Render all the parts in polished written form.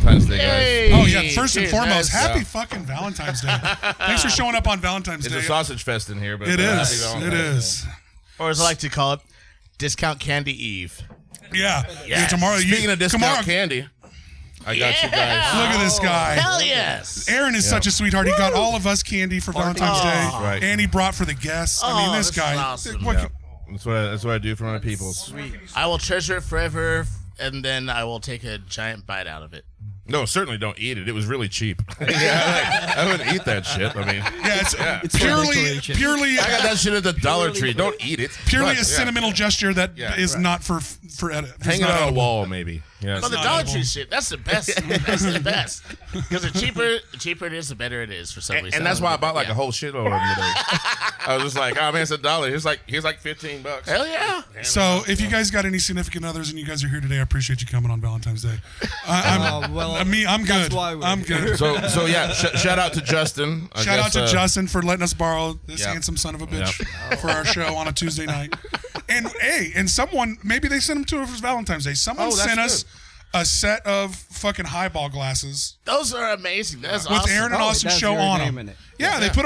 Valentine's Day, guys. Oh, yeah. First and foremost, happy fucking Valentine's Day. Thanks for showing up on Valentine's Day. It's a sausage fest in here, but it is. It is. Or as I like to call it, Discount Candy Eve. Yeah. Tomorrow. Speaking of discount candy, I got you guys. Look at this guy. Hell yes. Aaron is such a sweetheart. He got all of us candy for Valentine's Day. Right. And he brought for the guests. I mean, this guy. Awesome. That's what I do for my people. Sweet. I will treasure it forever, and then I will take a giant bite out of it. No, certainly don't eat it. It was really cheap. I wouldn't eat that shit. I mean, it's purely. I got that shit at the Dollar Tree. Don't eat it. Purely a sentimental gesture that is not for edit. Hang it on a wall, maybe. Yeah. But the Dollar Tree shit, that's the best. That's the best. Because the cheaper it is, the better it is for some reason. And that's why I bought like a whole shitload of them today. I was just like, oh man, it's $1. Here's like $15. Hell yeah. So if you guys got any significant others and you guys are here today, I appreciate you coming on Valentine's Day. I'm good. I'm good. So yeah, shout out to Justin. Shout out to Justin for letting us borrow this handsome son of a bitch for our show on a Tuesday night. And someone, maybe they sent him to us for Valentine's Day. Someone sent us a set of fucking highball glasses. Those are amazing. That's with awesome. Aaron and Austin show on them. Yeah, they put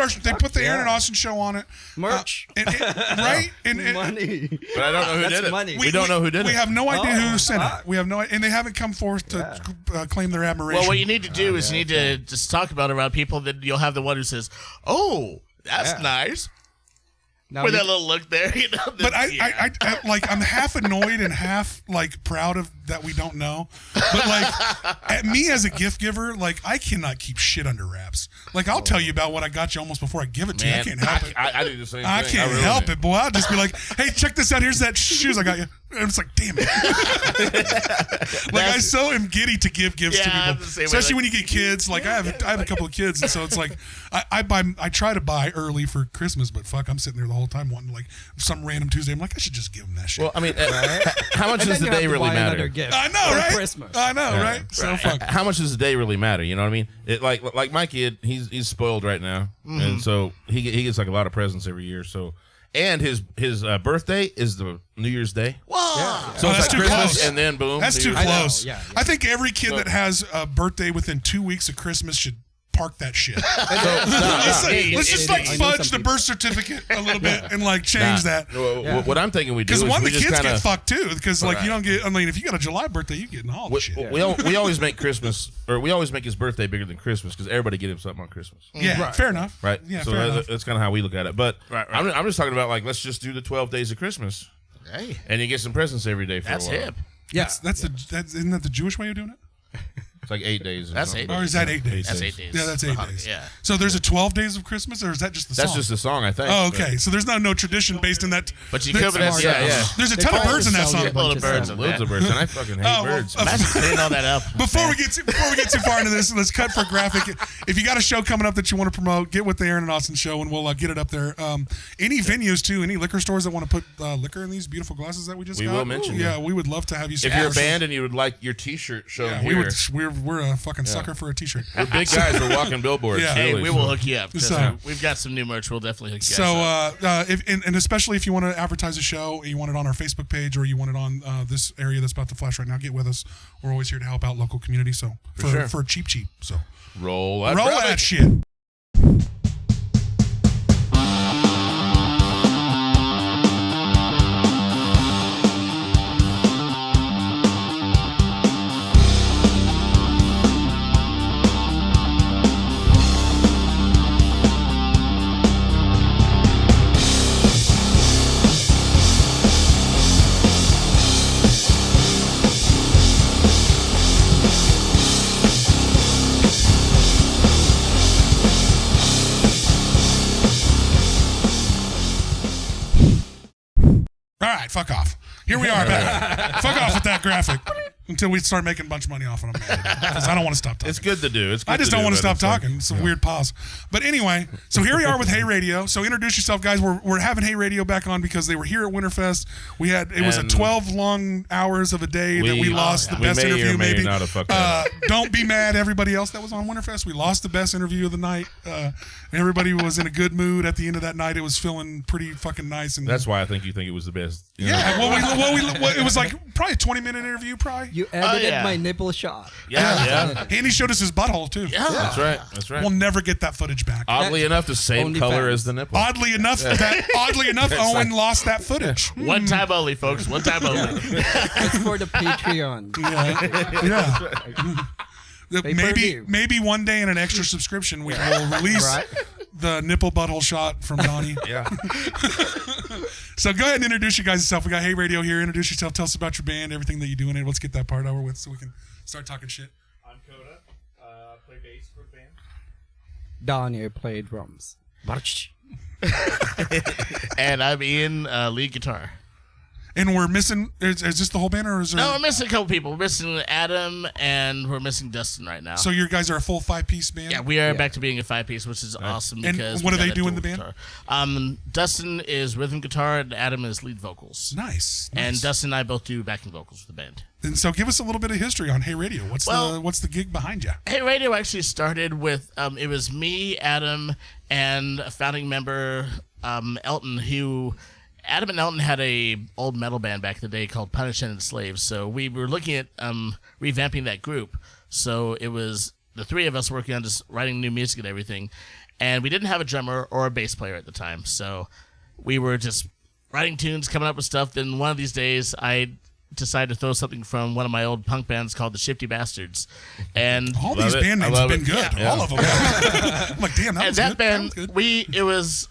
the Aaron and Austin show on it. Merch. Right? Money. But I don't know who did it. Money. We don't know who did it. We have no idea who sent it. We have no idea. And they haven't come forth to claim their admiration. Well, what you need to do is you need to just talk about it around people. Then you'll have the one who says, "Oh, that's nice." Now with that little look there, you know. But I like I'm half annoyed and half like proud of that we don't know. But like at me as a gift giver, like I cannot keep shit under wraps. Like I'll tell you about what I got you almost before I give it to you. I can't help it. I do the same thing. I can't help it, boy. I'll just be like, hey, check this out. Here's that shoes I got you. And it's like, damn it. Like I so am giddy to give gifts to people, especially when you get kids. Like I have a couple of kids, and so it's like I try to buy early for Christmas, but fuck, I'm sitting there the whole time wanting like some random Tuesday. I'm like, I should just give them that shit. Well, I mean, how much does the day really matter? I know, right? Christmas. I know, right? So fuck. How much does the day really matter? You know what I mean? It like my kid, he's spoiled right now, and so he gets like a lot of presents every year. So. And his birthday is the New Year's Day. Whoa! Yeah. So it's that's like too Christmas, close. and then boom. That's too close. I think every kid So- that has a birthday within 2 weeks of Christmas should park that shit. Let's just like fudge the birth certificate a little bit and like change that. What I'm thinking we do is Because we the just kids kinda, get fucked too. Because like you don't get. I mean, if you got a July birthday, you getting all the shit. we always make Christmas, or we always make his birthday bigger than Christmas because everybody get him something on Christmas. Yeah, fair enough. Right. Yeah, so fair enough. that's kind of how we look at it. But I'm just talking about like let's just do the 12 days of Christmas, and you get some presents every day for a while. That's hip. Yeah, isn't that the Jewish way of doing it? It's like 8 days. That's 8 days. Or is that 8 days? That's 8 days. Yeah, that's 8 days. Yeah. So there's a 12 days of Christmas, or is that just the song? That's just the song, I think. Oh, okay. So there's no tradition based in that. But you could, yeah. There's a ton of birds in that song. Loads Loads of birds, and I fucking hate birds. Imagine cleaning all that up. Before we get too far into this, let's cut for graphic. If you got a show coming up that you want to promote, get with the Aaron and Austin show, and we'll get it up there. Any venues too, any liquor stores that want to put liquor in these beautiful glasses that we just got. We will mention. Yeah, we would love to have you. If you're a band and you would like your T-shirt shown here, we're a fucking sucker for a T-shirt. We're big guys. We're walking billboards. Yeah. Hey, really, we will hook you up. So- We've got some new merch. We'll definitely hook you up. So, and especially if you want to advertise a show, you want it on our Facebook page, or you want it on this area that's about to flash right now, get with us. We're always here to help out local community. So for cheap. So roll that shit. All right, fuck off. Here we are back. Fuck off with that graphic until we start making a bunch of money off of them. Because I don't want to stop talking. It's good to do. I just don't want to stop talking. It's a weird pause. But anyway, so here we are with Hey Radio. So introduce yourself, guys. We're having Hey Radio back on because they were here at Winterfest. It was a 12 long hours of a day that we lost the best interview. Maybe not have fucked up. Don't be mad, everybody else that was on Winterfest. We lost the best interview of the night. Everybody was in a good mood at the end of that night. It was feeling pretty fucking nice. And that's why I think you think it was the best. Yeah, well, it was like probably a 20-minute interview, probably. You edited yeah. my nipple shot. Yeah. Andy showed us his butthole too. Yeah. That's right. That's right. We'll never get that footage back. Oddly enough, the same Only color fans. as the nipple. Oddly enough, Owen lost that footage. One time only, folks. One time only. It's for the Patreon. Maybe one day in an extra subscription we will release the nipple butthole shot from Donnie. Yeah. So go ahead and introduce you guys yourself. We got Hey Radio here. Introduce yourself. Tell us about your band, everything that you do in it. Let's get that part over with so we can start talking shit. I'm Coda. Play bass for the band. Donnie played drums. And I'm Ian, lead guitar. And we're missing. Is this the whole band, or is there? No, we're missing a couple people. We're missing Adam, and we're missing Dustin right now. So you guys are a full 5-piece band. Yeah, we are back to being a 5-piece, which is awesome. And Because what we do they got do a in the dual band? guitar. Dustin is rhythm guitar, and Adam is lead vocals. Nice. And Dustin and I both do backing vocals for the band. And so give us a little bit of history on Hey Radio. What's the gig behind you? Hey Radio actually started with it was me, Adam, and a founding member, Elton, who Adam and Elton had a old metal band back in the day called Punish and Enslave. So we were looking at revamping that group. So it was the three of us working on just writing new music and everything. And we didn't have a drummer or a bass player at the time. So we were just writing tunes, coming up with stuff. Then one of these days I decided to throw something from one of my old punk bands called the Shifty Bastards. And all these band names have been good. Yeah. All of them. I'm like, damn, that was that good. band, That was good. it was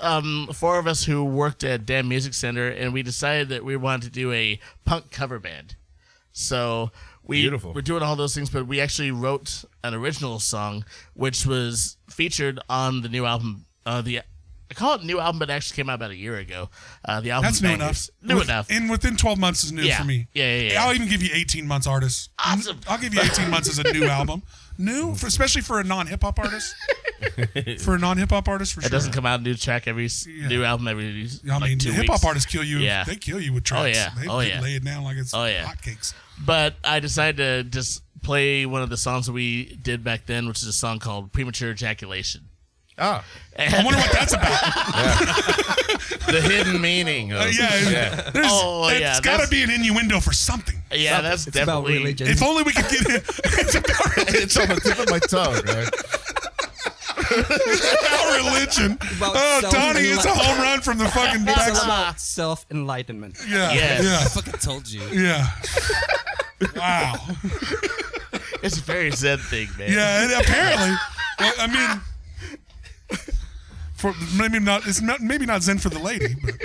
four of us who worked at Damn Music Center, and we decided that we wanted to do a punk cover band. So we were doing all those things, but we actually wrote an original song, which was featured on the new album. I call it new album, but it actually came out about a year ago. The album That's new enough. New enough. And within 12 months is new for me. Yeah. I'll even give you 18 months, artists. Awesome. I'll give you 18 months as a new album. New, especially for a non-hip hop artist. For a non-hip hop artist, for sure. It doesn't come out a new track new album every I mean, 2 hip hop weeks. artists kill you. Yeah. They kill you with tracks. They lay it down like it's hotcakes. But I decided to just play one of the songs that we did back then, which is a song called Premature Ejaculation. Oh. I wonder what that's about. The hidden meaning. It's got to be an innuendo for something. Yeah, that's it's definitely. about religion. If only we could get it. It's about religion. It's on the tip of my tongue, right? It's about religion. Donnie, it's a home run from the fucking back. It's about self-enlightenment. Yeah. Yes. Yeah. I fucking told you. Yeah. Wow. It's a very Zen thing, man. Yeah, and apparently. Well, I mean, maybe not Zen for the lady, but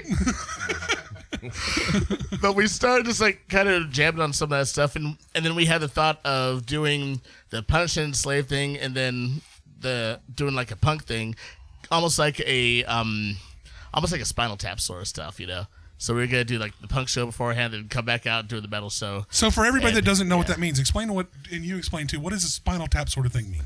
But we started just like kind of jamming on some of that stuff, and then we had the thought of doing the Punish and Slave thing, and then doing like a punk thing, almost like a Spinal Tap sort of stuff, you know. So we were gonna do like the punk show beforehand, and come back out and do the metal show. So for everybody that doesn't know what that means, explain what does a Spinal Tap sort of thing mean?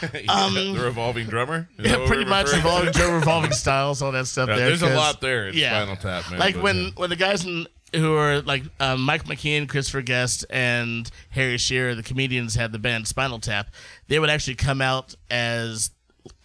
The revolving drummer? Yeah, pretty much revolving styles, all that stuff there. There's a lot there in Spinal Tap, man. Like when the guys who are like Mike McKean, Christopher Guest, and Harry Shearer, the comedians, had the band Spinal Tap, they would actually come out as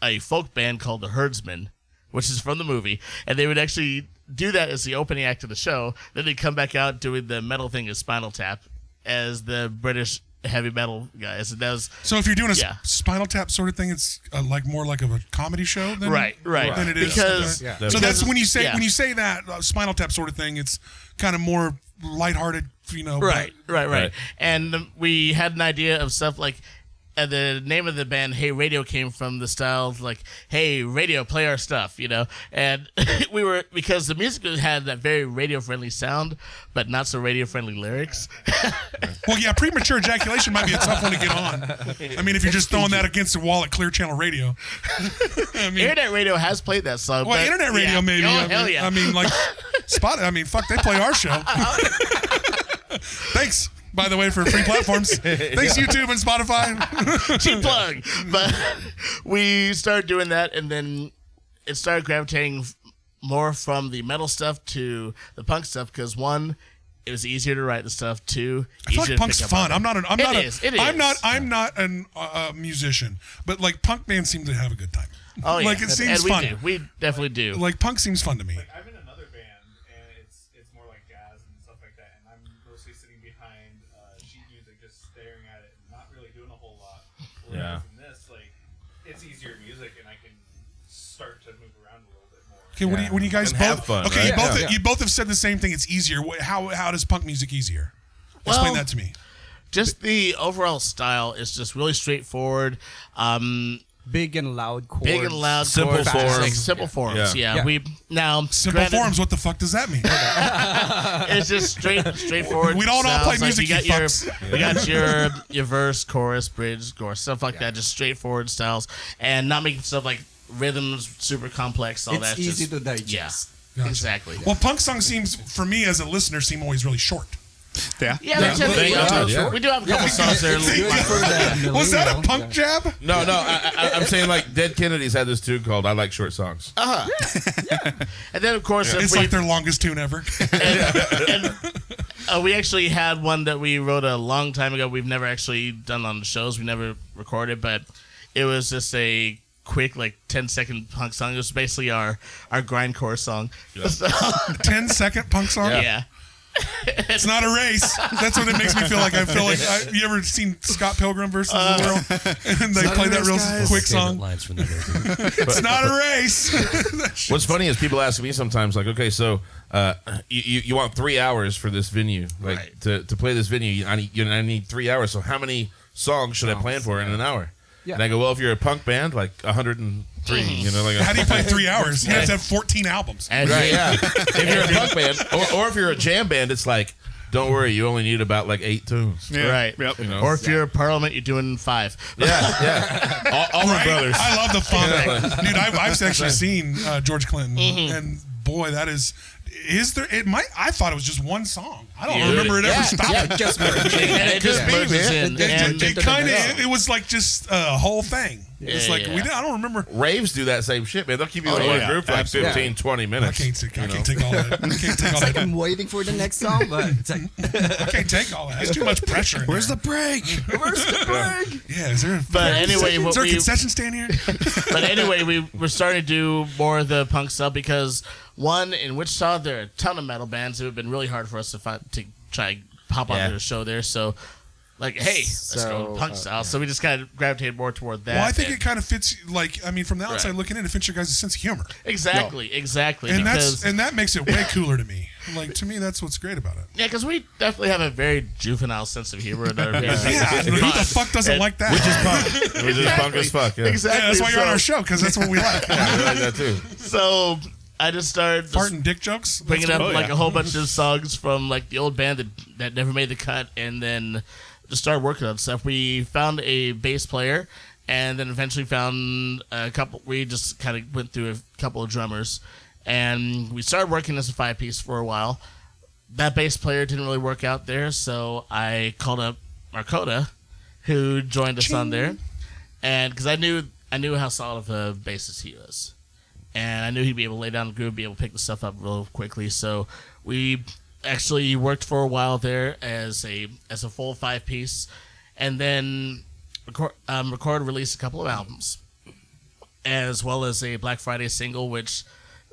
a folk band called the Herdsmen, which is from the movie, and they would actually do that as the opening act of the show. Then they'd come back out doing the metal thing as Spinal Tap as the British heavy metal guys. And that was, so if you're doing a Spinal Tap sort of thing, it's more like of a comedy show than than it is. Because so that's when you say that Spinal Tap sort of thing, it's kind of more lighthearted, you know. Right. And we had an idea of stuff like. The name of the band, Hey Radio, came from the style of like, hey, radio, play our stuff, you know? And because the music had that very radio-friendly sound, but not so radio-friendly lyrics. Well, yeah, Premature Ejaculation might be a tough one to get on. I mean, if you're just throwing that against the wall at Clear Channel Radio. I mean, Internet Radio has played that song. Well, Internet Radio maybe. Oh, hell yeah. I mean, like, fuck, they play our show. Thanks. By the way, for free platforms. Thanks, YouTube and Spotify. Cheap plug. But we started doing that, and then it started gravitating more from the metal stuff to the punk stuff because, one, it was easier to write the stuff. Two, I feel like punk's fun. I'm not a musician, but like punk bands seem to have a good time. Oh yeah, like it seems fun. We definitely do. Like punk seems fun to me. Like, I'm in another band, and it's more like jazz and stuff like that, and I'm mostly sitting behind sheet music, Yeah. From this, like, it's easier music, and I can start to move around a little bit more. Okay, when you guys And both have fun, okay, right? you both have said the same thing. It's easier. How does punk music easier? Explain that to me. Just the overall style is just really straightforward. Big and loud chords. Big and loud, Simple chords, forms. like simple forms. Yeah. Yeah, we now Simple granted, forms. What the fuck does that mean? It's just straightforward. We don't all play sounds. music, You you got fucks. we got your verse, chorus, bridge, chorus, stuff like that. Just straightforward styles, and not making stuff like rhythms super complex. All It's that. easy just, to digest. Gotcha. Exactly. Well, punk songs seems for me as a listener seem always really short. Yeah. Yeah, they tend to be, Thank God, yeah. we do have a couple songs there. Good for the Was that a millennial, punk yeah. jab? No, I'm saying like Dead Kennedys had this tune called "I Like Short Songs." And then of course, if It's we, like their longest tune ever. we actually had one that we wrote a long time ago. We've never actually done on the shows. We never recorded, but it was just a quick, like 10-second punk song. It was basically our grindcore song. Yeah. So, 10-second punk song. yeah. It's not a race. That's what it makes me feel like. I feel like you ever seen Scott Pilgrim versus the World? And they play that real quick song. Lines from that movie. It's not a race. What's funny is people ask me sometimes, like, okay, so you want 3 hours for this venue, like Right. to play this venue. I need 3 hours. So how many songs should I plan for in an hour? Yeah. And I go, well, if you're a punk band, like 103, you know, like How do you play 3 hours? You have to have 14 albums. And right, yeah. If you're a punk band, or if you're a jam band, it's like, don't worry, you only need about like 8 tunes. Yeah. Right. Yep. You know? Or if you're a Parliament, you're doing 5. Yeah. All my Right? brothers. I love the funk. Dude, I've actually seen George Clinton, and boy, that is there. It might. I thought it was just one song. I don't Yeah. remember it ever stopping. Yeah, just And it just could be, merges man. in. It- And It kind of. It was like just a whole thing. It's Yeah, like yeah. I don't remember. Raves do that same shit, man. They'll keep you in Oh, one yeah. group for like Absolutely. 15, 20 I minutes. can't take all that. I can't take all that. I'm waiting for the next song, but it's like, I can't take all that. That's too much pressure. in Where's there. the break? where's the break? Yeah, is there? But anyway, is what there a we concession stand here? but anyway, we're starting to do more of the punk stuff because one in Wichita there are a ton of metal bands. It would have been really hard for us to try and pop Yeah. onto the show there. So, like, hey, let's go So, punk style. So we just kind of gravitated more toward that. Well, I think And- it kind of fits. Like, I mean, from the outside Right. looking in, it fits your guys' sense of humor, exactly, and because that makes it way cooler to me. Like, to me, that's what's great about it. yeah, because we definitely have a very juvenile sense of humor. That are Yeah, who the fuck doesn't And- like that? Which is punk. Which is punk as fuck. Yeah. Exactly. Yeah, that's why you're on So- our show, because that's what we like. Yeah, I like that too. So I just started Fart and dick jokes. bringing up Oh, like yeah. a whole bunch of songs from like the old band that never made the cut, and then just started working on stuff. We found a bass player, and then eventually found a couple. We just kind of went through a couple of drummers, and we started working as a 5-piece for a while. That bass player didn't really work out there, so I called up Markota, who joined us on there, and because I knew how solid of a bassist he was. And I knew he'd be able to lay down the groove, be able to pick the stuff up real quickly. So we actually worked for a while there as a full 5-piece, and then released a couple of albums, as well as a Black Friday single, which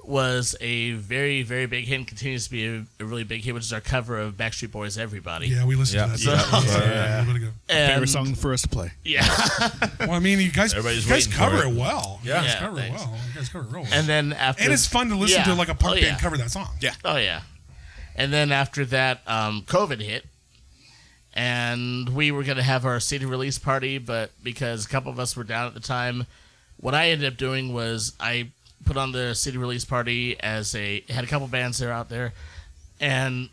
was a very, very big hit and continues to be a really big hit, which is our cover of Backstreet Boys' "Everybody." Yeah, we listened Yeah. to that. Yeah. A little bit ago. And, Favorite song for us to play. Yeah. Well, I mean, you guys Everybody's cover waiting for it it. well. Yeah. You guys Yeah, cover it thanks. well. You guys cover it real well. And then after, And it's fun to listen Yeah. to like a punk Oh, band yeah. cover that song. Yeah. Oh yeah. And then after that, COVID hit, and we were gonna have our CD release party, but because a couple of us were down at the time, what I ended up doing was I put on the CD release party had a couple bands there out there, and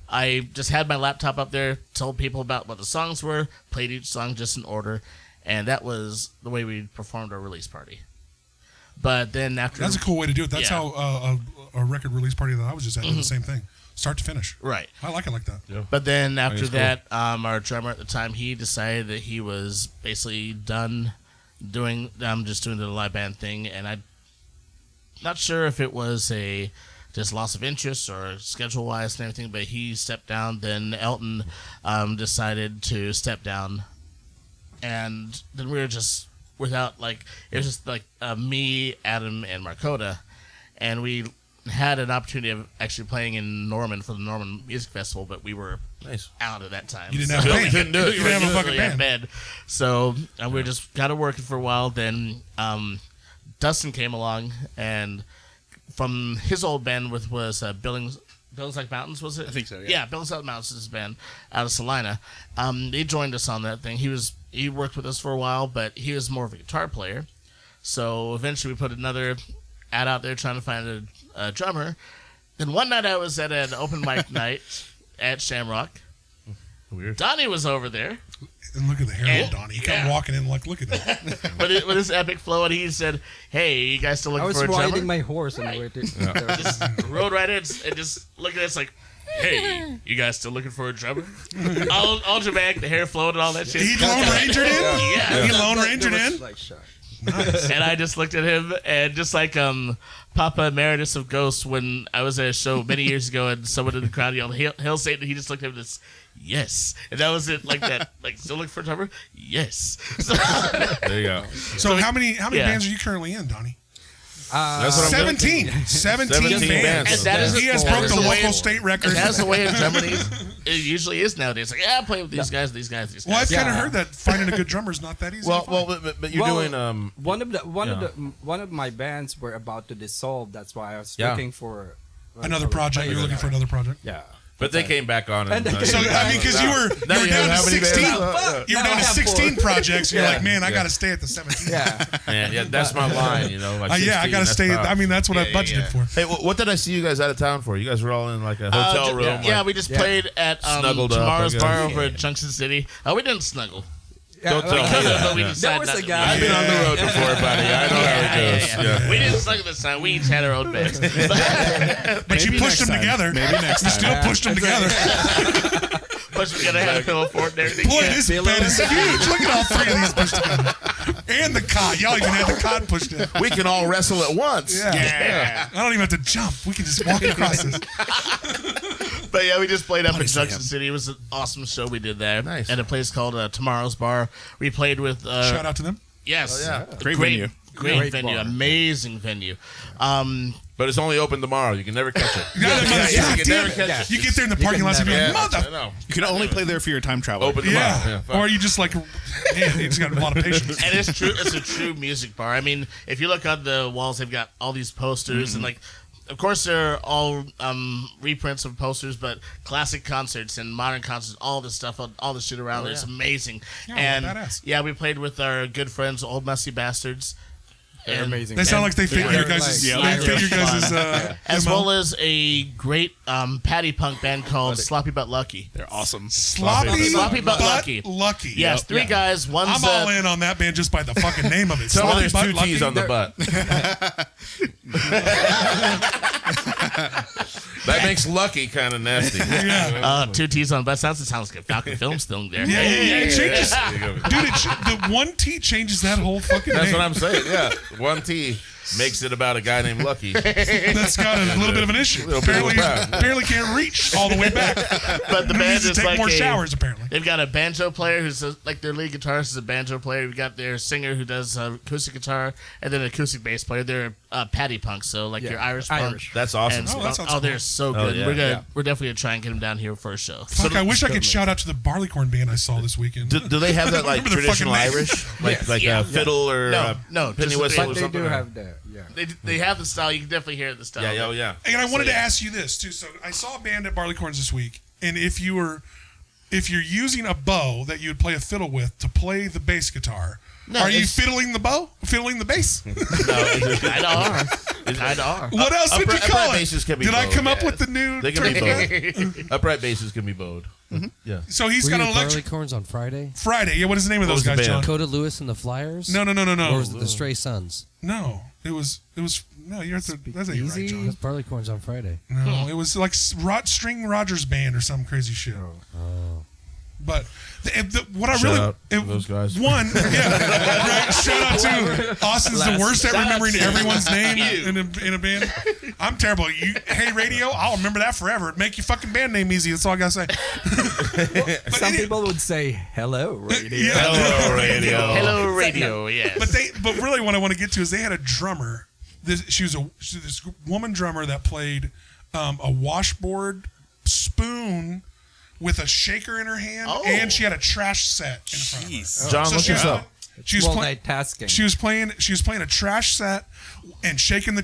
I just had my laptop up there, told people about what the songs were, played each song just in order, and that was the way we performed our release party. But then after That's a cool way to do it. That's Yeah. how a record release party that I was just at did the same thing, start to finish. right. I like it like that. But then after it's cool. that, our drummer at the time, he decided that he was basically done doing just doing the live band thing, and I'm not sure if it was just loss of interest or schedule wise and everything, but he stepped down. Then Elton decided to step down, and then we were just without it was just like me, Adam, and Markota, and we had an opportunity of actually playing in Norman for the Norman Music Festival, but we were Nice. out at that time. You didn't have a band. Couldn't do it. You didn't have a fucking band. So we just got to working for a while. Then Dustin came along, and from his old band was Buildings Like Mountains, was it? I think so, yeah. Yeah, Buildings Like Mountains is his band out of Salina. He joined us on that thing. He worked with us for a while, but he was more of a guitar player. So eventually we put another ad out there trying to find a drummer. Then one night I was at an open mic night at Shamrock. Weird. Donnie was over there And look at the hair on And- Donnie. He come walking in like, look at that. with his epic flow, and he said, "Hey, you guys still I looking was for a drummer?" riding my horse on the way to. Just rode right in and just looked at us like, "Hey, you guys still looking for a drummer?" all dramatic, the hair flowing and all that shit. He Lone Rangered in? Yeah. He Lone Rangered in? Like, shut. And I just looked at him, and just like Papa Emeritus of Ghosts, when I was at a show many years ago, and someone in the crowd yelled, "Hail Satan!" He just looked at him and just, "Yes," and that was it. Like that, like still looking for a drummer? Yes. So, There you go. So how many yeah. bands are you currently in, Donnie? That's what I'm doing. 17. 17 17 bands. and that is He has that broke is the way- local state record. That's the way drumming it usually is nowadays. Like, yeah, I play with these guys, these guys, these guys. Well, I've kind of Yeah. heard that finding a good drummer is not that easy. Well, to find. but you're Well, doing One of my bands were about to dissolve. That's why I was Yeah. looking for another project. You're looking for another project. Yeah. but they came back on. And, So I mean, because you were Now you down to have how many bands? 16. You were Now down I to have 16 four. projects. And you're Yeah. like, man, I got to stay at the 17. Yeah. Yeah, that's my line. You know, like Yeah, I 16, got to that's stay. tough. I mean, that's what I budgeted for. Hey, what did I see you guys out of town for? You guys were all in like a hotel room. Yeah, like- we just played at Snuggled up, Tomorrow's I guess. Bar over at Junction City. Oh, we didn't snuggle. Don't tell me But that. we There decided was not a to. guy. I've been on the road before, buddy. I know how it goes. Yeah. We didn't snuggle this time. We each had our own beds. But you pushed them together. Maybe next You time. still pushed them together. Plus, we gotta have a pillow for it and everything. Boy, Yeah. this bed is huge. Look at all three of these pushed together. And the cot. Y'all even had the cot pushed in. We can all wrestle at once. Yeah. I don't even have to jump. We can just walk across this. But yeah, we just played up in Honestly, Junction City. It was an awesome show we did there. Nice. At a place called Tomorrow's Bar. We played with. Shout out to them. Yes. Oh, yeah. Great venue. Great Great venue. bar. Amazing venue. But it's only open tomorrow. You can never catch it. God you can damn never it. catch Yeah. it. You get there in the parking lot and you're Yeah, like, I mother. know. You can only play there for your time travel. Open tomorrow. Yeah. fuck. Or you just like, man, you just got a lot of patience. And it's true. It's a true music bar. I mean, if you look on the walls, they've got all these posters and like, of course, they're all reprints of posters, but classic concerts and modern concerts, all this stuff, all the shit around there. It's amazing. Yeah, and badass. yeah, we played with our good friends, Old Musty Bastards. They're And- amazing. They sound like they fit They're your like- guys' Yeah. they fit your They're guys' as MO. well as a great patty punk band called Sloppy But Lucky. They're awesome. Sloppy but lucky. Lucky. Yes, three guys. One's I'm all in on that band just by the fucking name of it. Tell me Sloppy there's Butt two Lucky. T's on the butt. That makes Lucky kind of nasty. Yeah. two T's on the butt. Sounds like a Falcon Films thing there. Yeah. It changes. There you go. Dude, the one T changes that whole fucking That's name. what I'm saying. Yeah, one T makes it about a guy named Lucky. That's got a little bit of an issue. Little bit of a problem. Apparently can't reach all the way back. But the band Needs to is take like more a, showers, apparently. They've got a banjo player who's like their lead guitarist is a banjo player. We've got their singer who does acoustic guitar, and then an acoustic bass player. They're patty punk, so like your Irish punk. Irish. That's awesome. And that sounds they're cool. so Oh, good. yeah. We're definitely gonna try and get them down here for a show. Fuck, I wish I could shout out to the Barleycorn band I saw this weekend. Do they have that like Remember their traditional fucking name. Irish, like Yeah. fiddle or No, penny just- whistle But or they something? do or- have the They have the style. You can definitely hear the style. Yeah, oh yeah. And I wanted So, to yeah. ask you this too. So I saw a band at Barleycorns this week, and if you're using a bow that you would play a fiddle with to play the bass guitar, are you fiddling the bow? Fiddling the bass? Kind of are. What else would you Upright call it? basses can be Did I bowed, come up yes. with the new? They can be bowed. Upright basses can be bowed. Yeah. So he's Were got you an at electric Barleycorns on Friday? Friday. Yeah, what is the name of What those was the guys, John? band? Dakota Lewis and the Flyers? No. Or was it the Stray Sons? No, it was no. You're at the. That's ain't right, It John. was Barleycorns on Friday. No, it was like String Rogers Band or some crazy shit. But what I Shout really out to those guys. One, yeah, right, shout out to Austin's the worst at remembering everyone's name in a band. I'm terrible. Hey radio, I'll remember that forever. Make your fucking band name easy. That's all I gotta say. Some people would say hello radio. Hello, radio. Hello, radio. Yes. But really, what I want to get to is they had a drummer She was this woman drummer that played a washboard spoon with a shaker in her hand, and she had a trash set in front of her. John, look this up. She was multitasking. She was playing a trash set and shaking the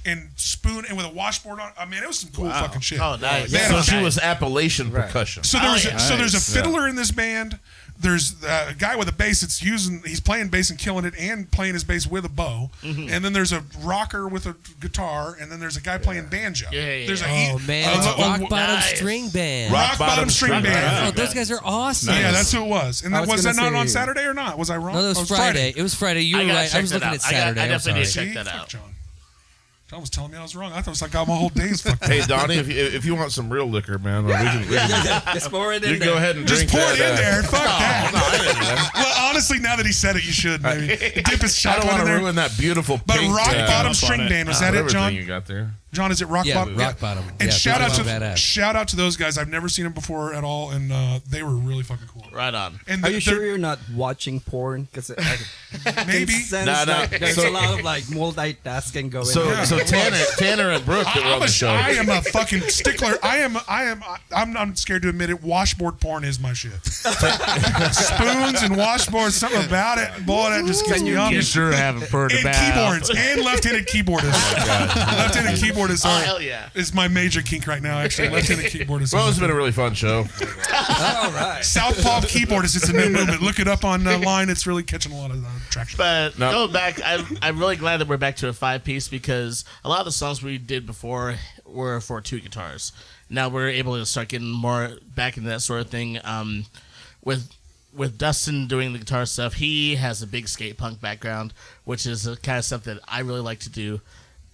and spoon and with a washboard on. I mean, it was some cool fucking shit. Oh, nice. So she was Appalachian percussion. So there's a fiddler in this band. There's a guy with a bass he's playing bass and killing it and playing his bass with a bow. Mm-hmm. And then there's a rocker with a guitar, and then there's a guy playing banjo. There's Oh man, it's a rock bottom string band. Rock bottom string band. Oh, those guys are awesome. Yeah, that's who it was. And was that not on Saturday or not? Was I wrong? No, that was Friday. It was Friday. You were right. I was looking at Saturday. I definitely need to See? check that Fuck out. John was telling me I was wrong. I thought it was like my whole day's fucked up. Hey, Donnie, if you want some real liquor, man, we can Just pour it in you can there. go ahead and Just drink pour that. it in there. Fuck that. No, I didn't do that. Well, honestly, now that he said it, you should maybe dip his I don't shotgun want in to there. ruin that beautiful But pink, rock bottom on string it. band, was that it, whatever John? thing you got there. John, is it rock Yeah, bottom? rock bottom. And Yeah, shout out those to are badass. shout out to those guys. I've never seen them before at all, and they were really fucking cool. Right on. And Are you sure you're not watching porn? Because maybe? There's So- a lot of like multitasking going So on. so Tanner and Brooke that were on the show. I am a fucking stickler. I'm not scared to admit it. Washboard porn is my shit. Spoons and washboards, something about it. Boy, that just gets me on. You sure haven't heard And about keyboards and left-handed keyboardists. Left-handed keyboardists Oh, hell yeah. is my major kink right now. Actually, left-handed keyboardist. Well, it's been a really fun show. All right. Southpaw keyboardist. It's a new movement. Look it up online. It's really catching a lot of traction. But No. going back, I'm really glad that we're back to a 5-piece because a lot of the songs we did before were for 2 guitars. Now we're able to start getting more back into that sort of thing. With Dustin doing the guitar stuff, he has a big skate punk background, which is the kind of stuff that I really like to do.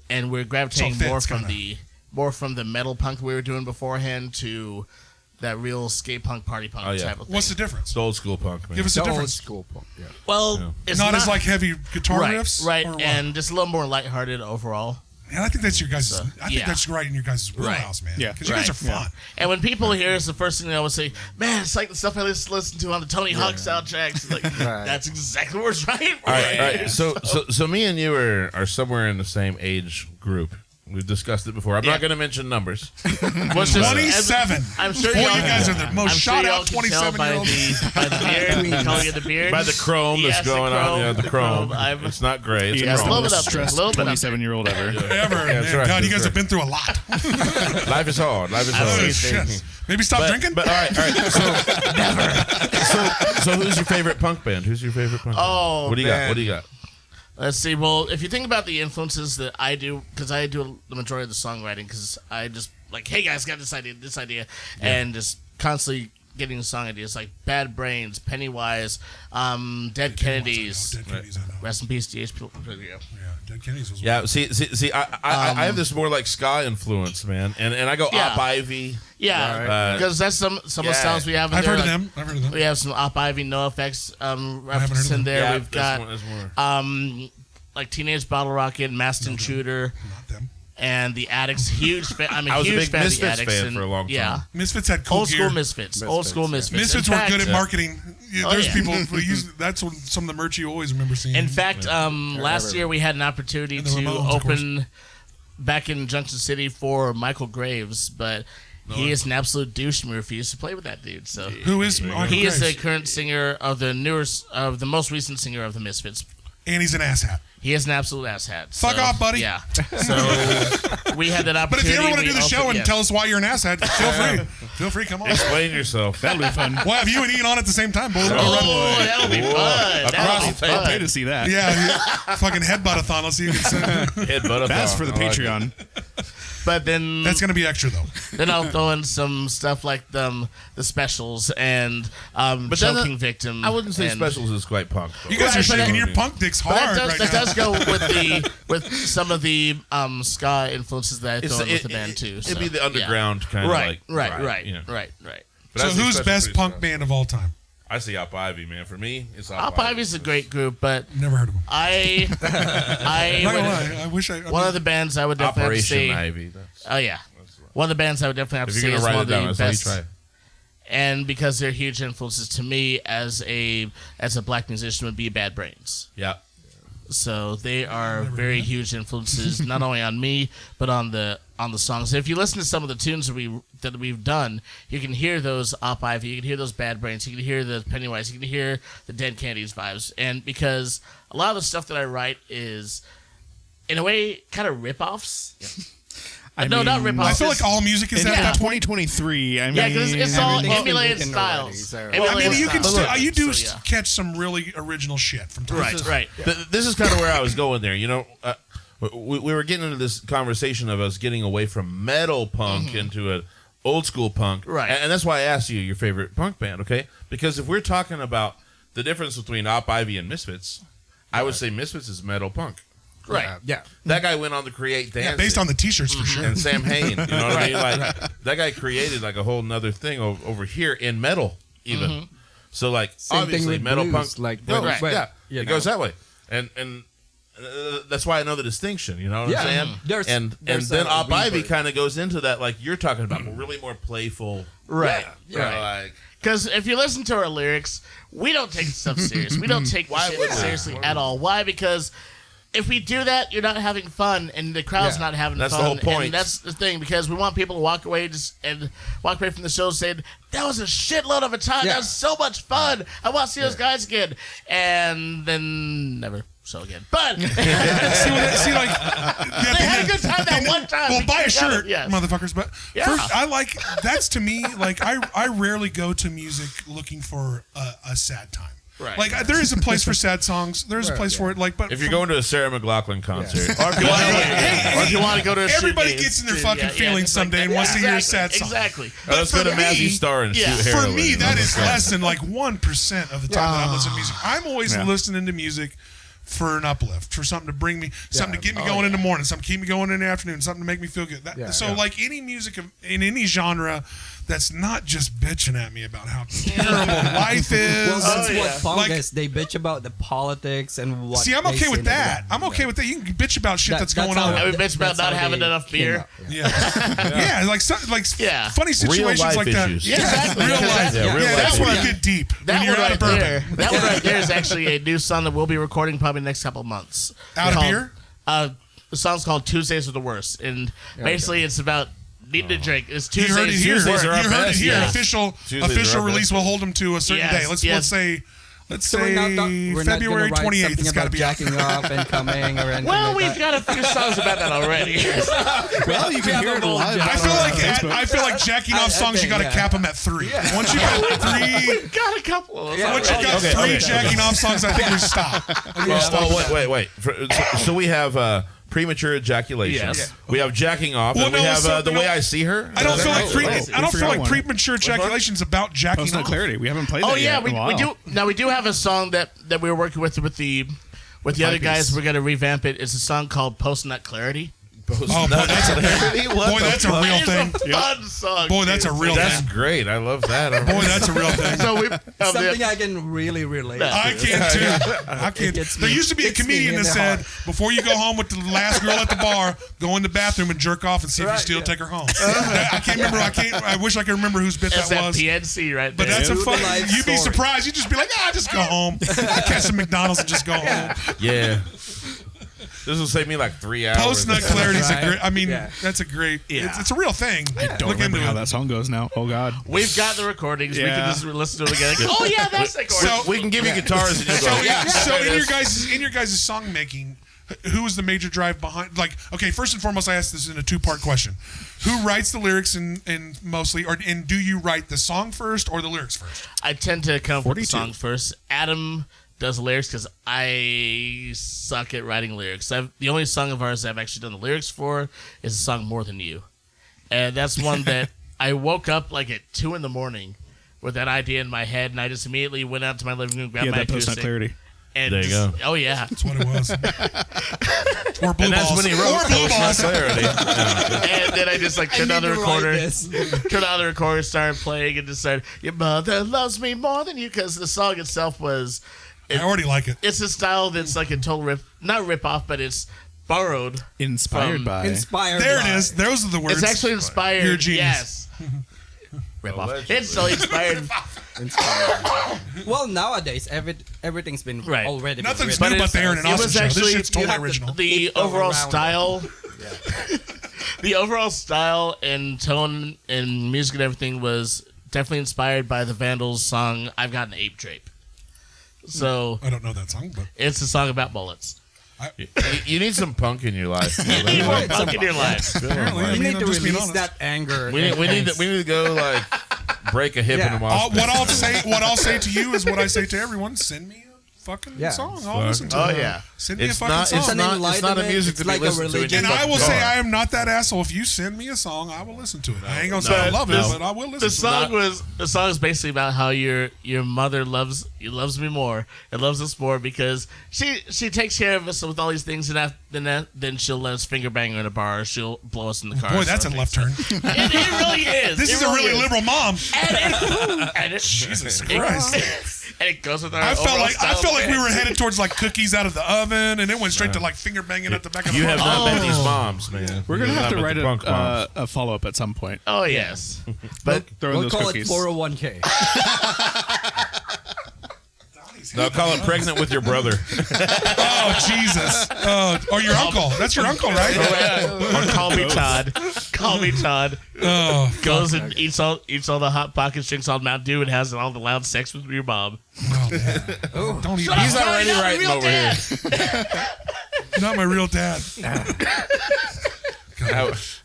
And we're gravitating So it more fits, from the metal punk we were doing beforehand to that real skate punk party punk Oh, yeah. type of thing. What's the difference? It's old school punk, man. Give us a The old difference. school porn. Well, it's Not as like heavy guitar right, riffs, right, or what? and just a little more lighthearted overall. And I think that's your guys'. So, I think yeah. that's right in your guys' Right. wheelhouse, man. Yeah. because you guys are Right. fun. And when people hear us, the first thing they always say, "Man, it's like the stuff I listen to on the Tony Hawk soundtracks." Like, Right. that's exactly what it's right. All right. So me and you are somewhere in the same age group. We've discussed it before. I'm not going to mention numbers. What's 27. I'm sure Boy, y'all, you guys are the most I'm shot sure y'all out can tell 27-year-olds. by the beard, the color of the beard, By the chrome that's Yes, the going on. chrome, Yeah, the chrome. I'm- It's not gray. It's Yeah, chrome. a little bit up, Stressed a little bit up. 27-year-old ever. Ever. Yeah, that's Man, right, God, you that's guys have been through a lot. Life is hard. Life is I hard. see. Shit. Maybe stop drinking. But all right. So who's your favorite punk band? Who's your favorite punk? Oh, band? What do you got? man. What do you got? Let's see. Well, if you think about the influences that I do, because I do the majority of the songwriting, because I just like, hey guys, got this idea, and just constantly getting song ideas like Bad Brains, Pennywise, Dead Kennedys. Dead Kennedys, I know. Rest in peace, DH. Yeah, Dead Kennedys was. Yeah. See. I have this more like ska influence, man, and I go Yeah. Op Ivy. Yeah, because that's some of the styles we have in I've there. heard of like, them. We have some Op Ivy, No Effects heard references of in them. there. Yeah, We've got that's more. like Teenage Bottle Rocket, Masked Intruder, Not them. and the Addicts. Huge fan. I'm I a was a huge big fan of the Misfits Addicts. fan and, for a long time. Yeah, Misfits had cool old gear. school Misfits. Old school Misfits. Misfits In were fact, good at marketing. Yeah, Oh, there's yeah. people who use. That's what some of the merch you always remember seeing. In fact, last year we had an opportunity And the to Ramones, of open back in Junction City for Michael Graves, but he is an absolute douche and we refused to play with that dude. So who is Michael he is Graves? the current singer of the most recent singer of the Misfits. And he's an asshat. He is an absolute asshat. Fuck off, buddy. Yeah. So we had that But if opportunity. you ever want to we do the also- show and yes. tell us why you're an asshat, feel free. Feel free, come on. Explain yourself. That'll be fun. We'll have you and Ian on at the same time. Both Oh, that'll be fun. That'll be I'll pay fun. to see that. yeah, fucking headbutt-a-thon. Let's see if it's, Headbutt. That's for the Patreon. But then that's going to be extra, though. Then I'll throw in some stuff like the specials and But choking victim. I wouldn't say and- specials is quite punk. Though. You guys are Right, but shaking that- your punk dicks But hard that does, right that now. does go with some of the ska influences that I throw in with the band too. It'd so, be the yeah. underground kind of Right, like right. you know. But So I see who's specials best pretty punk strong. band of all time? I see Op Ivy, man. For me, it's Op Ivy's a great group, but Never heard of them. I Not gonna would, lie. I wish I one of the bands I would definitely have to Operation say. Ivy. That's, Oh yeah, one of the bands I would definitely have if to you're say is gonna one write of it the down, that's how you best. try. And because they're huge influences to me as a black musician would be Bad Brains. Yeah. So they are very huge influences, not only on me, but on the songs. If you listen to some of the tunes that we've done, you can hear those Op Ivy, you can hear those Bad Brains, you can hear the Pennywise, you can hear the Dead Candies vibes. And because a lot of the stuff that I write is, in a way, kind of rip-offs. No, not rip-offs. I feel like all music is in that. 2023. I mean, yeah, because it's all everything's emulated been styles. already, Well, I mean, you can Emulated you do styles. So, catch some really original shit from time to time. Right. This is kind of where I was going there. We were getting into this conversation of us getting away from metal punk into an old school punk. Right. And that's why I asked you your favorite punk band, okay? Because if we're talking about the difference between Op Ivy and Misfits, I would say Misfits is metal punk. Right. Yeah. That guy went on to create Danzig. Based on the T-shirts for sure. And Sam Hain, you know what I mean? Like that guy created like a whole nother thing over here in metal, even. So like Same thing obviously with metal blues, punk, like, goes, when- yeah, you it know. goes that way, and that's why I know the distinction. You know what I'm saying? There's- and there's then a Op Ivy rebirth. kind of goes into that, like you're talking about, really more playful, Right. You know, Right. like Because if you listen to our lyrics, we don't take stuff serious. We don't take Why shit would we? seriously at all. Why? Because if we do that, you're not having fun, and the crowd's not having That's the fun. whole point. And that's the thing, because we want people to walk away from the show saying, that was a shitload of a time. Yeah. That was so much fun. I want to see those guys again. And then never show again. But See, like, they had a good time that one time. Well, We buy a got it, shirt, yes. motherfuckers. But Yeah. first, I like that's to me like I rarely go to music looking for a sad time. Right. Like there is a place for sad songs. There's a place for it. Like, but if you're going to a Sarah McLachlan concert, Or if you want to go to a everybody shoot gets in their game, fucking feelings just like someday that. and wants to hear a sad Exactly, song. Exactly. let's go to for me- Mazzy Star and Yeah. shoot For heroin. me, you know that what I'm is saying? less than like 1% of the time that I'm listening to music. I'm always listening to music for an uplift, for something to bring me, something to get me going in the morning, something to keep me going in the afternoon, something to make me feel good. Like any music in any genre that's not just bitching at me about how terrible life is. Well, that's yeah. what punk Like- is. They bitch about the politics and what. See, I'm they okay with say that. I'm okay with that. You can bitch about shit that's going on. I mean, bitch about That's not how having they enough came beer. out, Yeah, like Yeah. funny situations life like that. issues. Yeah, exactly. real Because life. that- Yeah, real life That's when issues. you get deep. That when you're one out right of bourbon. there. That one right there is actually a new song that we'll be recording probably next couple of months. Out of Called- beer? The song's called Tuesdays Are the Worst, and basically it's about needing to drink. It's You Tuesdays. heard it here. Tuesdays are our You heard it best, here. yeah. Official Tuesdays are our release best. will hold them to a certain Yes, day. Let's yes. say So we're not February gonna write 28th. something It's got to about be out. jacking off and coming or anything. Well, like we've that. got a few songs about that already. Well, you can hear it live. I feel like jacking off songs. You got to cap them at 3. Once you got 3, We've got a couple. Of once you got Okay, 3 okay, jacking off songs, I think we stop. Wait. So we have premature ejaculation. Yes. We have jacking off, Well, and we no, have so- the no, way I see her. I don't Is feel that like right? I don't feel forgot like one. premature ejaculation's about jacking Post Nut off. Clarity. We haven't played Oh that yeah, yet in a while. we do. Now we do have a song that we were working with the other guys. We're gonna revamp it. It's a song called Post Nut Clarity. Oh, boy, that's a real It's thing. a fun song. Boy, that's dude. a real That's thing. great. I love that. Boy, that's a real thing. So we Something I can really relate to. I can too. I can. gets There me- used to be a gets me comedian in that the said, heart. before you go home with the last girl at the bar, go in the bathroom and jerk off and see if you still take her home. I can't remember. I wish I could remember whose bit That's that that was. PNC right But there. that's a True fun. to life You'd be story. surprised. You'd just be like, just go home. Catch some McDonald's and just go home. Yeah. This will save me like 3 hours. Post Nut Clarity's a Right. great. I mean, Yeah. that's a great. Yeah. It's a real thing. Don't Look remember into how it. that song goes now. Oh God. We've got the recordings. We Yeah. can just listen to it again. Oh yeah, that's the chord. So- We can give you guitars and you So, go, yeah. so there in it your is. guys' song making, who was the major drive behind? Like, okay, first and foremost, I asked this in a 2-part question: who writes the lyrics and mostly, and do you write the song first or the lyrics first? I tend to come up with the 42. song first. Adam does the lyrics because I suck at writing lyrics. The only song of ours I've actually done the lyrics for is the song More Than You. And that's one that I woke up like at 2 a.m. with that idea in my head, and I just immediately went out to my living room, grabbed Yeah, my that Post Nut acoustic. Clarity. And There you just- go. Oh, yeah. That's what it was. Or Blue And that's Balls. when he wrote Or Blue Post Nut Balls. Clarity. And then I just like turned on the recorder, turned on the recorder, started playing, and just said, "Your mother loves me more than you," because the song itself was. I already like it. It's a style that's like a total not rip off, but it's borrowed. Inspired From- by. Inspired. There by. it is. Those are the words. It's actually inspired. You're a genius. Yes. Rip off. It's so inspired. inspired. Well, nowadays everything's been already. Nothing's been new but there in an Austin show. This shit's totally have original. The overall style, the overall style and tone and music and everything was definitely inspired by the Vandals' song "I've Got an Ape Drape." So I don't know that song, but it's a song about bullets. You need some punk in your life. You need more punk in your life. apparently, You need to I'm just being release honest. that anger. We need to go like break a hip in a mosh pit. What I'll say to you is what I say to everyone: send me a fucking song. I'll listen to it. Oh yeah. Send me a It's fucking not. song. It's not a music to be like a listened to. in your And I fucking will say car. I am not that asshole. If you send me a song, I will listen to it. I ain't gonna say I love it, but I will listen to it. The song is basically about how your mother loves me more and loves us more because she takes care of us with all these things, and then she'll let us finger bang her in a bar, or she'll blow us in the car. Boy, that's a left turn. It really is. This is a really liberal mom. Jesus Christ. And it goes with our. I felt overall like we were style. headed towards like cookies out of the oven, and it went straight to like finger banging at the back of the You bus. have not met these moms, man. We're gonna You have to not met write the punk moms. a follow up at some point. Oh yes, but Throw in We'll those call cookies. it 401k. No, call it pregnant with your brother. Oh Jesus! Or your uncle? That's your uncle, right? or call me Todd. Call me Todd. Oh, Goes and eats all the hot pockets, drinks all Mountain Dew, and has all the loud sex with your mom. don't eat. He's Sorry, already not my writing real over dad. here. Not my real dad.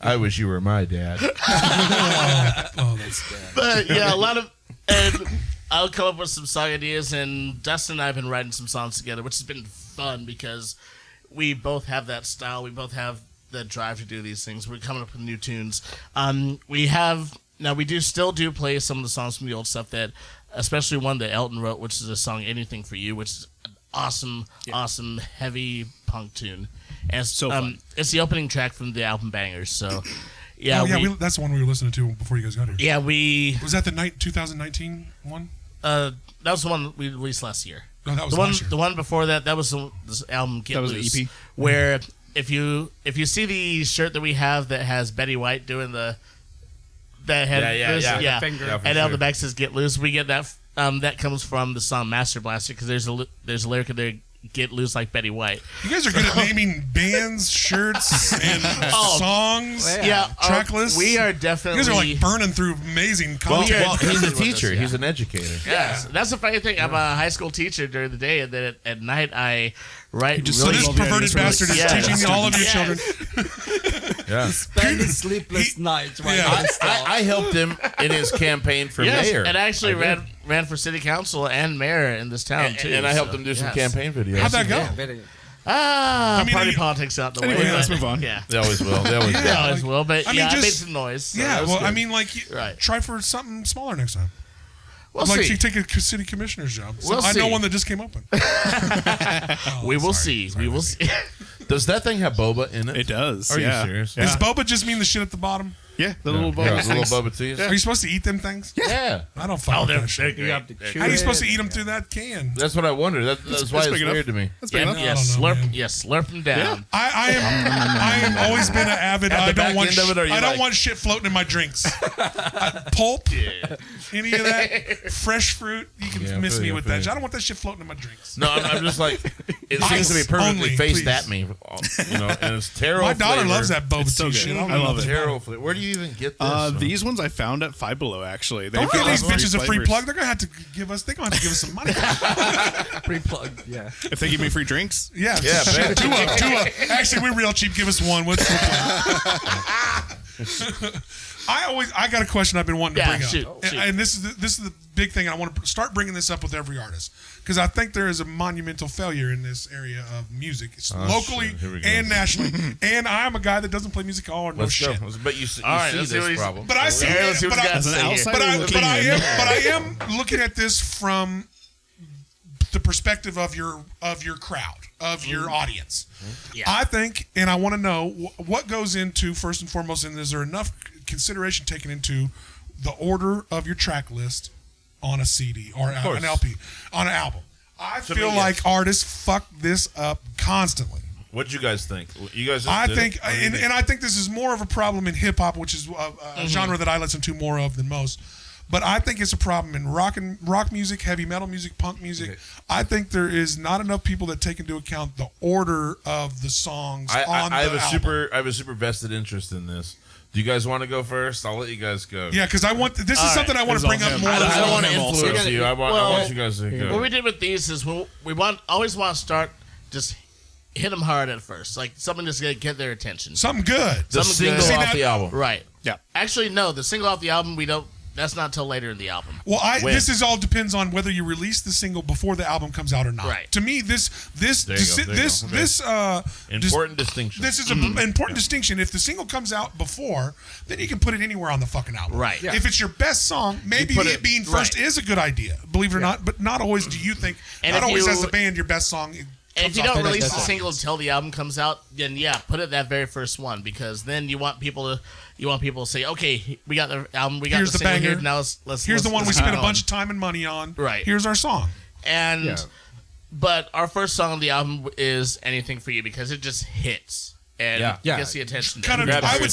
I wish you were my dad. Oh, that's bad. But yeah, a lot of and I'll come up with some song ideas, and Dustin and I have been writing some songs together, which has been fun because we both have that style. We both have the drive to do these things. We're coming up with new tunes. We still do play some of the songs from the old stuff that, especially one that Elton wrote, which is a song "Anything for You," which is an awesome heavy punk tune. And it's, So fun. It's the opening track from the album Bangers. So Yeah, that's the one we were listening to before you guys got here. yeah, we. Was that the 2019 one? That was the one we released last year. No, that was the one. last year. The one before that was this album Get That was the Loose, EP? where if you see the shirt that we have that has Betty White doing the Yeah, finger. Yeah, for and on sure. the back says Get Loose. We get that. That comes from the song Master Blaster because there's a lyric in there. Get loose like Betty White. You guys are good at naming bands, shirts, and songs. Yeah, track lists. We are You definitely. guys are like burning through amazing Well, content. he's a with us, teacher. yeah. He's an educator. Yes, that's the funny thing. I'm a high school teacher during the day, and then at night I write. So this all the perverted ideas for, like, bastard is Yes. teaching all of your Yes. children. Yeah. Spending sleepless nights right Yeah. on this stuff. I helped him in his campaign for Yes, mayor. and I actually I did. ran for city council and mayor in this town too. and I helped him do some campaign videos. How'd that go? Very- Ah, I mean, party you- politics out the Anyway, way. let's but- move on. Yeah, They always will. They always they will. always will. But I mean, yeah, I made just- some noise. So Yeah, that was well, I good. mean, like, Right. try for something smaller next time. we'll Like, see. you take a city commissioner's job. So We'll I know see. one that just came open. We will see. We will see. Does that thing have boba in it? It does. Are you yeah. serious? Yeah. Does boba just mean the shit at the bottom? Yeah, the little Yeah, bubbles. little boba teas. Are you supposed to eat them things? Yeah. I don't fuck with that shit. You have to chew How are you it supposed to eat and- them through that can? That's what I wondered. That's why That's it's big enough. weird to me. That's big Yeah, enough. yeah, I don't know, man. slurp them down. I am always been an avid. At the I don't back want. end of it, are you I don't like- want shit floating in my drinks. Pulp, any of that, fresh fruit. You can Yeah, miss feel me you, with feel that. you. I don't want that shit floating in my drinks. No, I'm just like, it Ice seems to be perfectly only, faced please. at me. You know, and it's terrible. My daughter flavor. loves that boba It's so tea good. shit. I don't know love what it. the- Terrible flavor. Where do you even get this? from? These ones I found at Five Below, actually. Don't give these bitches a free flavors. plug. They're gonna have to give us. They're gonna have to give us some money. Pre-plug, yeah. If they give me free drinks, Yeah, Yeah, shit, bet. two up. Actually, we're real cheap. Give us one. What's the plan? I got a question I've been wanting to Yeah, bring up, shoot. and this is the big thing. I want to start bringing this up with every artist because I think there is a monumental failure in this area of music, it's locally shit. Here we go. and nationally. And I'm a guy that doesn't play music at all or no Let's shit. go. But you All right, see let's see what this he's- problem. But I see, Let's see what but he's got I, to say here. outsider but I, looking but I in. am looking at this from the perspective of your crowd, of your audience. Yeah. I think, and I want to know what goes into first and foremost, and is there enough consideration taken into the order of your track list on a CD or course. an LP, on an album? I To feel me, like yes. artists fuck this up constantly. What'd you guys think? You guys just I did think, it? What do you and I think this is more of a problem in hip hop, which is a genre that I listen to more of than most. but I think it's a problem in rock music, heavy metal music, punk music. Okay. I think there is not enough people that take into account the order of the songs on the album. I have a super vested interest in this. Do you guys want to go first? I'll let you guys go. Yeah, because this is something I want to bring up more. I don't want to him also. influence you. I want you guys to go. What we did with these is we always want to start just hit them hard at first, like something that's gonna get their attention. Something good. The Something single good. off the album. Right. Yeah. Actually, no. The single off the album, we don't. That's not until later in the album. Well, When? this is all depends on whether you release the single before the album comes out or not. Right. To me, this Important distinction. This is an important distinction. If the single comes out before, then you can put it anywhere on the fucking album. Right. Yeah. If it's your best song, maybe put it it- being first right. is a good idea. Believe it or not, but not always do you think. And not if always you- as the band your best song. And if you don't release the song. single until the album comes out, then yeah, put it that very first one, because then you want people to say, okay, we got the album, we got Here's the the single banger. here. Now let's Here's the one we let's spent keep a bunch going. of time and money on. Right. Here's our song. And Yeah. but our first song on the album is Anything for You, because it just hits and Yeah. gets the attention. Kind of, Grabs I your would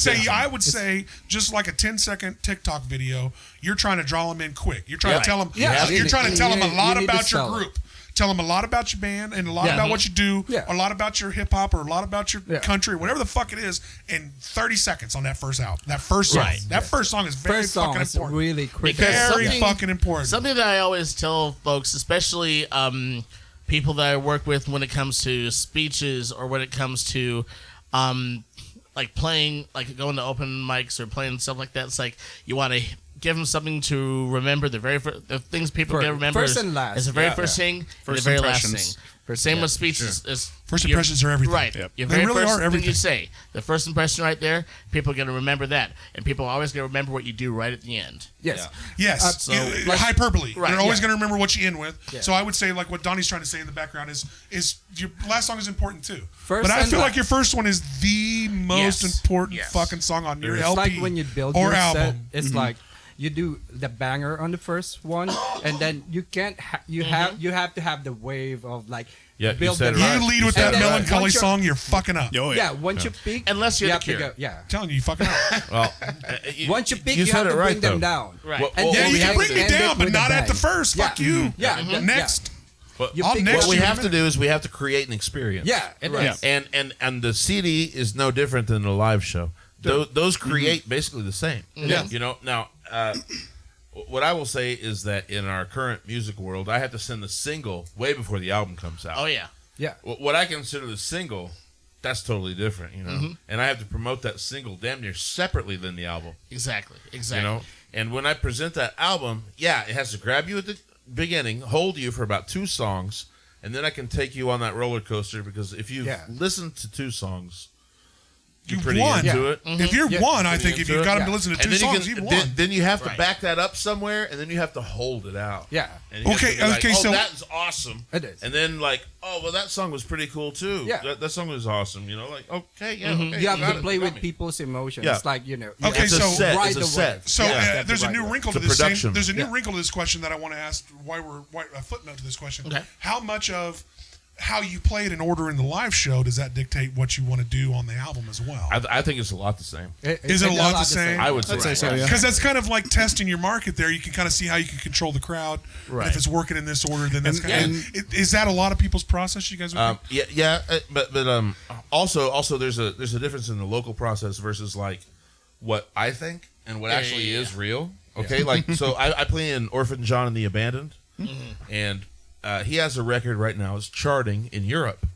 say, attention. just like a 10-second TikTok video, you're trying to draw them in quick. You're trying Yeah. to tell them, Yeah. you're trying to tell them a lot You need to about your sell it. group. Tell them a lot about your band and a lot Yeah. about what you do, Yeah. a lot about your hip hop or a lot about your Yeah. country, whatever the fuck it is, in 30 seconds on that first album. That first song. Right. That first song is very First song fucking is important. really quick. Because Very something- fucking important. Something that I always tell folks, especially people that I work with when it comes to speeches or when it comes to like playing, like going to open mics or playing stuff like that, it's like you want to give them something to remember. The things people get to remember First is, and last. is the very Yeah. first thing and the First very last impressions. thing. Same with speeches. Is First your- impressions are everything. Right. Yep. Your They very really first are thing everything. you say, the first impression right there, people are going to remember that. And people are always going to remember what you do right at the end. Yes. Yes, so, hyperbole. Right, They're always yeah. going to remember what you end with. Yeah. So I would say, like what Donnie's trying to say in the background is your last song is important too. First but I and feel last. like your first one is the most Yes. important Yes. fucking song on your It's LP like when you build or your album. set, it's like you do the banger on the first one, and then you can't. You have to have the wave of like Yeah, you build said the it right. You lead with And that then melancholy once you're- song, you're fucking up. Oh, Yeah, once you peak, Unless you're you The have to Cure. go. Yeah. I'm telling you, you fucking up. Well, Once you peak, you you said have it to right, bring them though. down. Right. What- And what Yeah, then you we can have bring to me end it down, but with a not at the bang. first. Yeah. Fuck you. Yeah. Next. What, You I'll pick next what we you in a have to minute. do is we have to create an experience. Yeah, it is. And the CD is no different than the live show. Those create basically the same. Yeah. You know, now what I will say is that in our current music world, I have to send the single way before the album comes out. Oh, yeah. Yeah. What I consider the single, that's totally different, you know. And I have to promote that single damn near separately than the album, Exactly. you Exactly. know. And when I present that album, yeah, it has to grab you at the beginning, hold you for about 2 songs, and then I can take you on that roller coaster, because if you Yeah. listen to 2 songs, you're You've pretty won. into Yeah. it. If you're Yeah. one, I Pretty think if into you've it. got them to Yeah. listen to And 2 then songs, you you've can, won. then you have to Right. back that up somewhere, and then you have to hold it out. Yeah. And you have Okay, to be like, okay, oh, so- that's awesome. It is. And then like, oh well, that song was pretty cool too. Yeah. That song was awesome. You know, like okay, yeah, okay, You have got to it, play you got with me. people's emotions. Yeah. Like, you know. Okay, It's a so- set. Ride It's a the set. wave. So Yeah. there's a new Right. wrinkle to It's a this. production. There's a new Yeah. wrinkle to this question that I want to ask. A footnote to this question. Okay. How much of how you play it in order in the live show does that dictate what you want to do on the album as well? I think it's a lot the same. Is it a lot the same? I would say, I'd say so, yeah. Because that's kind of like testing your market there. You can kind of see how you can control the crowd. And Right. if it's working in this order, then that's And- kind of. Is that a lot of people's process? You guys would think? but also there's a difference in the local process versus like what I think and what actually is real. Okay, like so I play in Orphan John and the Abandoned, and he has a record right now. It's charting in Europe.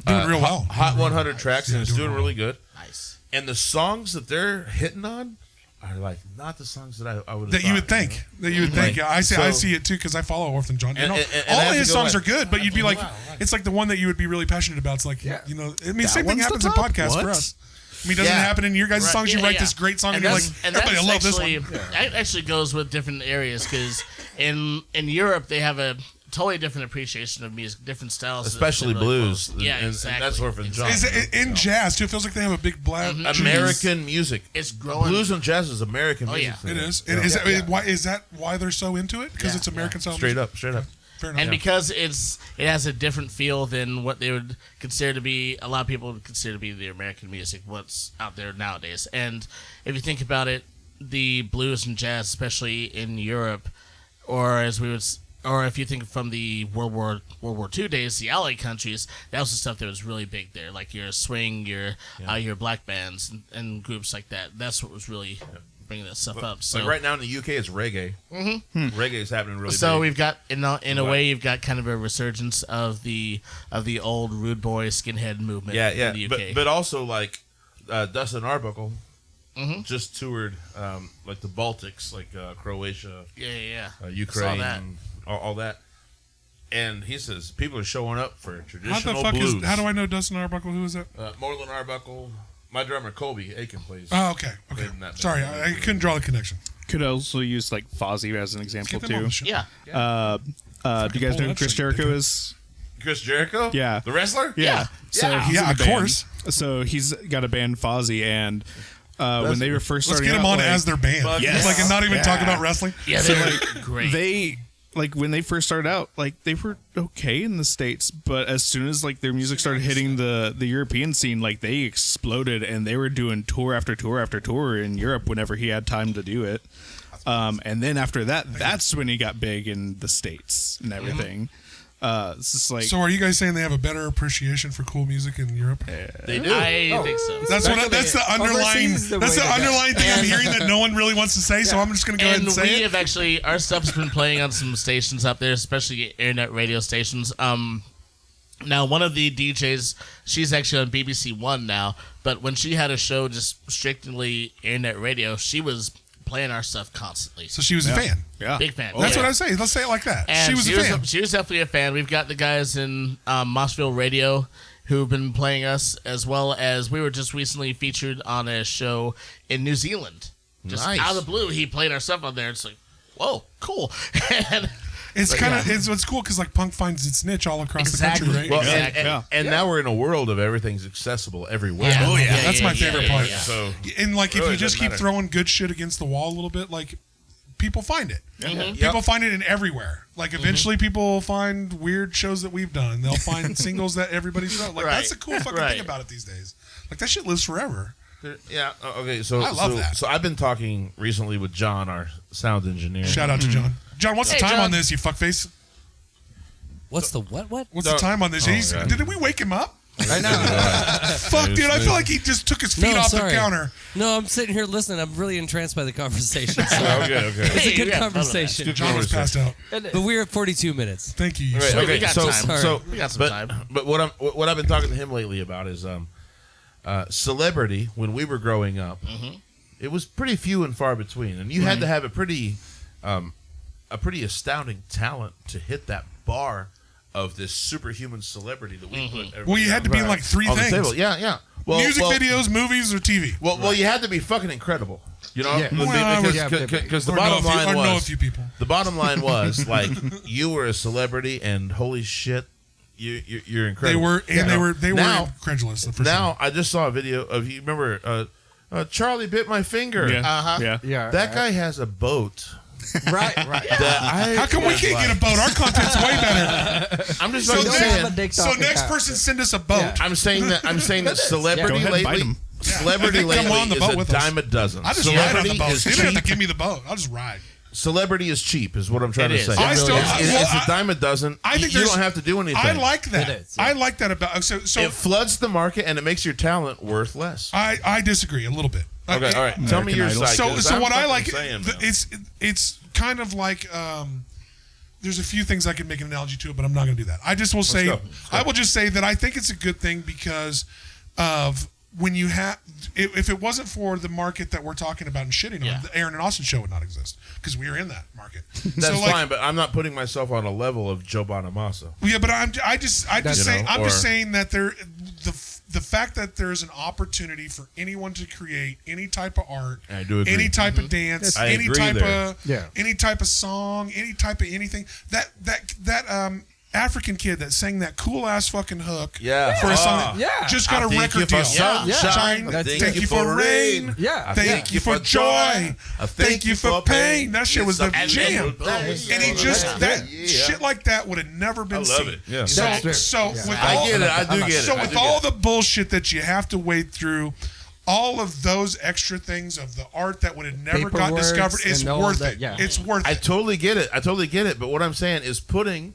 Doing real well. Hot 100 tracks, and it's doing well. really good. Nice. And the songs that they're hitting on are like not the songs that I would That you would think. That you would think. Yeah, I see it too because I follow Orphan John. You know, and I all have of to his go songs like- are good, but you'd be like, wow. it's like the one that you would be really passionate about. It's like, Yeah. you know, I mean, same thing one's happens the in top? podcasts for What? us. I mean, doesn't Yeah. it happen in your guys' Right. songs? You Yeah, write yeah. this great song and, you're like, everybody, I love this one. That actually goes with different areas because in Europe they have a totally different appreciation of music, different styles, Especially that really blues. close. Yeah, and exactly. that's Orphan John. Is it in jazz too? It feels like they have a big black American music. It's growing. Blues and jazz is American music. yeah. It is. Yeah. Is that why they're so into it? Because Yeah. it's American style. Straight music? up, straight up. Fair enough. And because it has a different feel than what they would consider to be, a lot of people would consider to be the American music, what's out there nowadays. And if you think about it, the blues and jazz, especially in Europe, or as we would, or if you think from the World War II days, the Allied countries, that was the stuff that was really big there, like your swing, your black bands and groups like that. That's what was really bringing that stuff up. So like right now in the UK, it's reggae. Mm-hmm. Reggae is happening really. So big. we've got in a way, you've got kind of a resurgence of the old rude boy skinhead movement. In the UK. But also like Dustin Arbuckle just toured like the Baltics, like Croatia, Ukraine, and all that. And he says people are showing up for traditional blues. How do I know Dustin Arbuckle? Who is that? Moreland Arbuckle. My drummer Colby Aiken plays. Oh, okay. Sorry, I couldn't draw the connection. Could also use like Fozzy as an example too. Yeah. Do you guys know who Chris Jericho is? Chris Jericho? Yeah. The wrestler? Yeah. So he's in a of band. course. So he's got a band, Fozzy, and when they were first Let's starting get him out, on as their band. Yes. Like, and not even talk about wrestling. Yeah, So, they're like, great. they like when they first started out, like they were okay in the States, but as soon as like their music started hitting the European scene, like they exploded, and they were doing tour after tour after tour in Europe whenever he had time to do it. And then after that, that's when he got big in the States and everything. It's just like, So are you guys saying they have a better appreciation for cool music in Europe? They do. I think so. That's the underlying. Overseas, the That's way the to go. underlying thing I'm hearing that no one really wants to say. So I'm just going to go ahead And and say we it. have actually, our stuff's been playing on some stations up there, especially internet radio stations. Now, one of the DJs, she's actually on BBC One now, but when she had a show just strictly internet radio, she was playing our stuff constantly. So she was a fan. yeah, Big fan. That's Yeah. what I say. Let's say it like that. And She was a fan. she was definitely a fan. We've got the guys in Mossville Radio who've been playing us, as well as we were just recently featured on a show in New Zealand. Just Nice. out of the blue, he played our stuff on there. It's like, whoa, cool. And It's kind of it's cool because like punk finds its niche all across Exactly. the country, right? Well, Exactly. and now we're in a world of everything's accessible everywhere. Yeah. Oh, yeah. Yeah, That's yeah, my yeah, favorite yeah, part. yeah. So And like if Really you just doesn't keep matter. throwing good shit against the wall a little bit, like people find it. Mhm. People find it in everywhere. Like eventually people will find weird shows that we've done. They'll find singles that everybody's done. Like that's the cool fucking thing about it these days. Like that shit lives forever. yeah, okay. So I love that. So I've been talking recently with John, our sound engineer. Shout out to John. John, what's Hey, the time John. on this, you fuckface? What's the what? What's the time on this? God. Didn't we wake him up? I know. Fuck, dude. I feel like he just took his feet No, off sorry. the counter. No, I'm sitting here listening. I'm really entranced by the conversation. So Okay. it's a Hey, good yeah, conversation. John was passed out. But we're at 42 minutes. Thank you. you Right, suck. okay, we got so, time. so We got some but, time. But what I've been talking to him lately about is celebrity. When we were growing up, it was pretty few and far between, and you had to have a pretty astounding talent to hit that bar of this superhuman celebrity that we put. Well, you had to be in like three on things. the table. Yeah. Well, Music videos, movies, or TV. Well, you had to be fucking incredible. You know, Yeah. because the Or bottom know line know a was few people. the bottom line was like you were a celebrity, and holy shit, you're incredible. They were Now- incredulous. For Now I just saw a video of you. Remember, Charlie bit my finger. yeah, yeah. Yeah. That guy has a boat. Right. How come we can't get a boat? Our content's way better. I'm just So like don't next, have a saying. dick so talking next cow. person send us a boat. Yeah. I'm saying that celebrity Go ahead and bite lately. him. Celebrity Come lately on the is boat a with us. dime a dozen. I just ride on Celebrity the boat. is You don't have to cheap. give me the boat. I'll just ride. Celebrity is cheap, is what I'm trying It to is. say. It I still- it's well, a dime a dozen. I think you there's- don't have to do anything. I like that. It is, yeah. I like that about so. It floods the market and it makes your talent worth less. I disagree a little bit. Okay, all right. Tell me your Idol. side. So 'cause so I'm what I fucking like saying, man. it's kind of like there's a few things I can make an analogy to it, but I'm not going to do that. I just will say go. I will just say that I think it's a good thing because of when you have if it wasn't for the market that we're talking about and shitting Yeah. on, the Aaron and Austin show would not exist because we are in that market. That's so, like, fine, but I'm not putting myself on a level of Joe Bonamassa. Yeah, but I'm just You know, saying that the fact that there's an opportunity for anyone to create any type of art, I do agree. any type of dance, I any agree type there. of Yeah. any type of song, any type of anything. That African kid that sang that cool ass fucking hook Yeah. for a song Ah. that Yeah. just got I a thank record you for deal. sunshine. Yeah. Thank you for rain. Yeah. I Thank you for joy. Thank you for pain. That shit was the It's a jam. beautiful day. And he just that Yeah. shit like that would have never been I seen. love it. Yeah. So, That's true. so Yeah. with I all, get it. I do get it. So I with do all get the bullshit that you have to wade through, all of those extra things of the art that would have never got Paperwork discovered is and all worth that, it. yeah. It's worth I it. totally get it. But what I'm saying is putting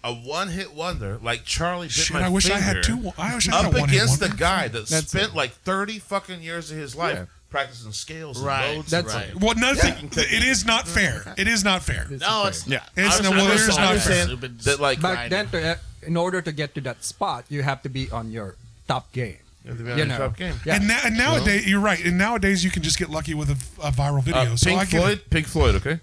a one-hit wonder like Charlie bit Shit, my I wish I finger had two. I wish I had up a one-hit against the wonder. guy that That's spent like 30 fucking years of his life Yeah. practicing scales Right. and loads. That's and right. Well, nothing. It is not fair. It is not fair. No, it's Yeah. It's I no. was- Well, I it was is not fair. stupid. that like Back then, in order to get to that spot, you have to be on your top game. You know. top game. Yeah. And nowadays, you're right. And nowadays, you can just get lucky with a viral video. So I get it. Pink Floyd, okay?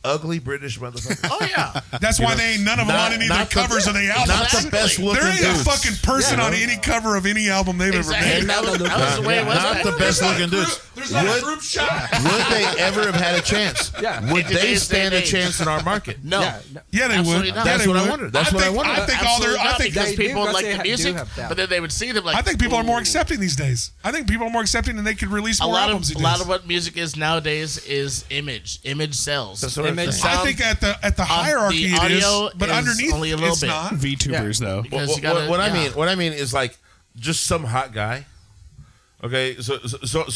Ugly British motherfucker. Oh yeah. That's why they ain't none of them on any of their covers of the album. Not the best looking There ain't a dudes. fucking person on any cover of any album they've Exactly. ever made. That was the way it was. Not back the then. best looking dudes. There's not a Would- group shot. Would they ever have had a chance? Yeah. Would In they today's stand day a and age. chance in our market? No. Yeah. Yeah, they Absolutely would. not. Yeah, That's they what I would. wondered. That's what I wondered. I think all their. Absolutely I not, think. because They do, people because like they the do music, have that. but then they would see them like. I think people are more ooh. accepting these days. I think people are more accepting, and they could release A more lot albums. of these a lot days. of what music is nowadays is image. Image sells. That's what I Image- think. I think at the hierarchy the it is, audio but is underneath only a little it's bit. not. VTubers though. Because you gotta, what yeah. I mean is like just some hot guy. Okay, so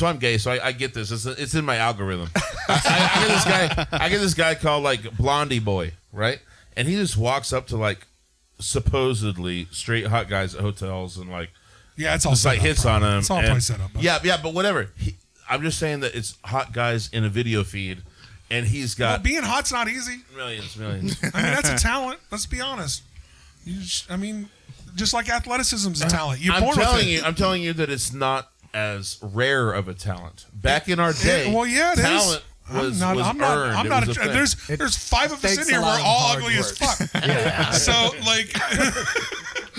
I'm gay, so I get this. It's in my algorithm. I get this guy called like Blondie Boy, right? And he just walks up to like supposedly straight hot guys at hotels and like Yeah, it's all just set like up, hits probably. on them. It's all and- probably set up. But Yeah, but whatever. I'm just saying that it's hot guys in a video feed, and he's well, got being hot's not easy. millions. I mean, that's a talent. Let's be honest. Just like athleticism's a talent. You're born with it. I'm telling you that it's not as rare of a talent. Back in our day, Well, yeah, it is. talent was I'm not. earned. I'm It not. was a thing. There's five of us takes in here. a We're lot of all hard ugly as work. fuck. So like,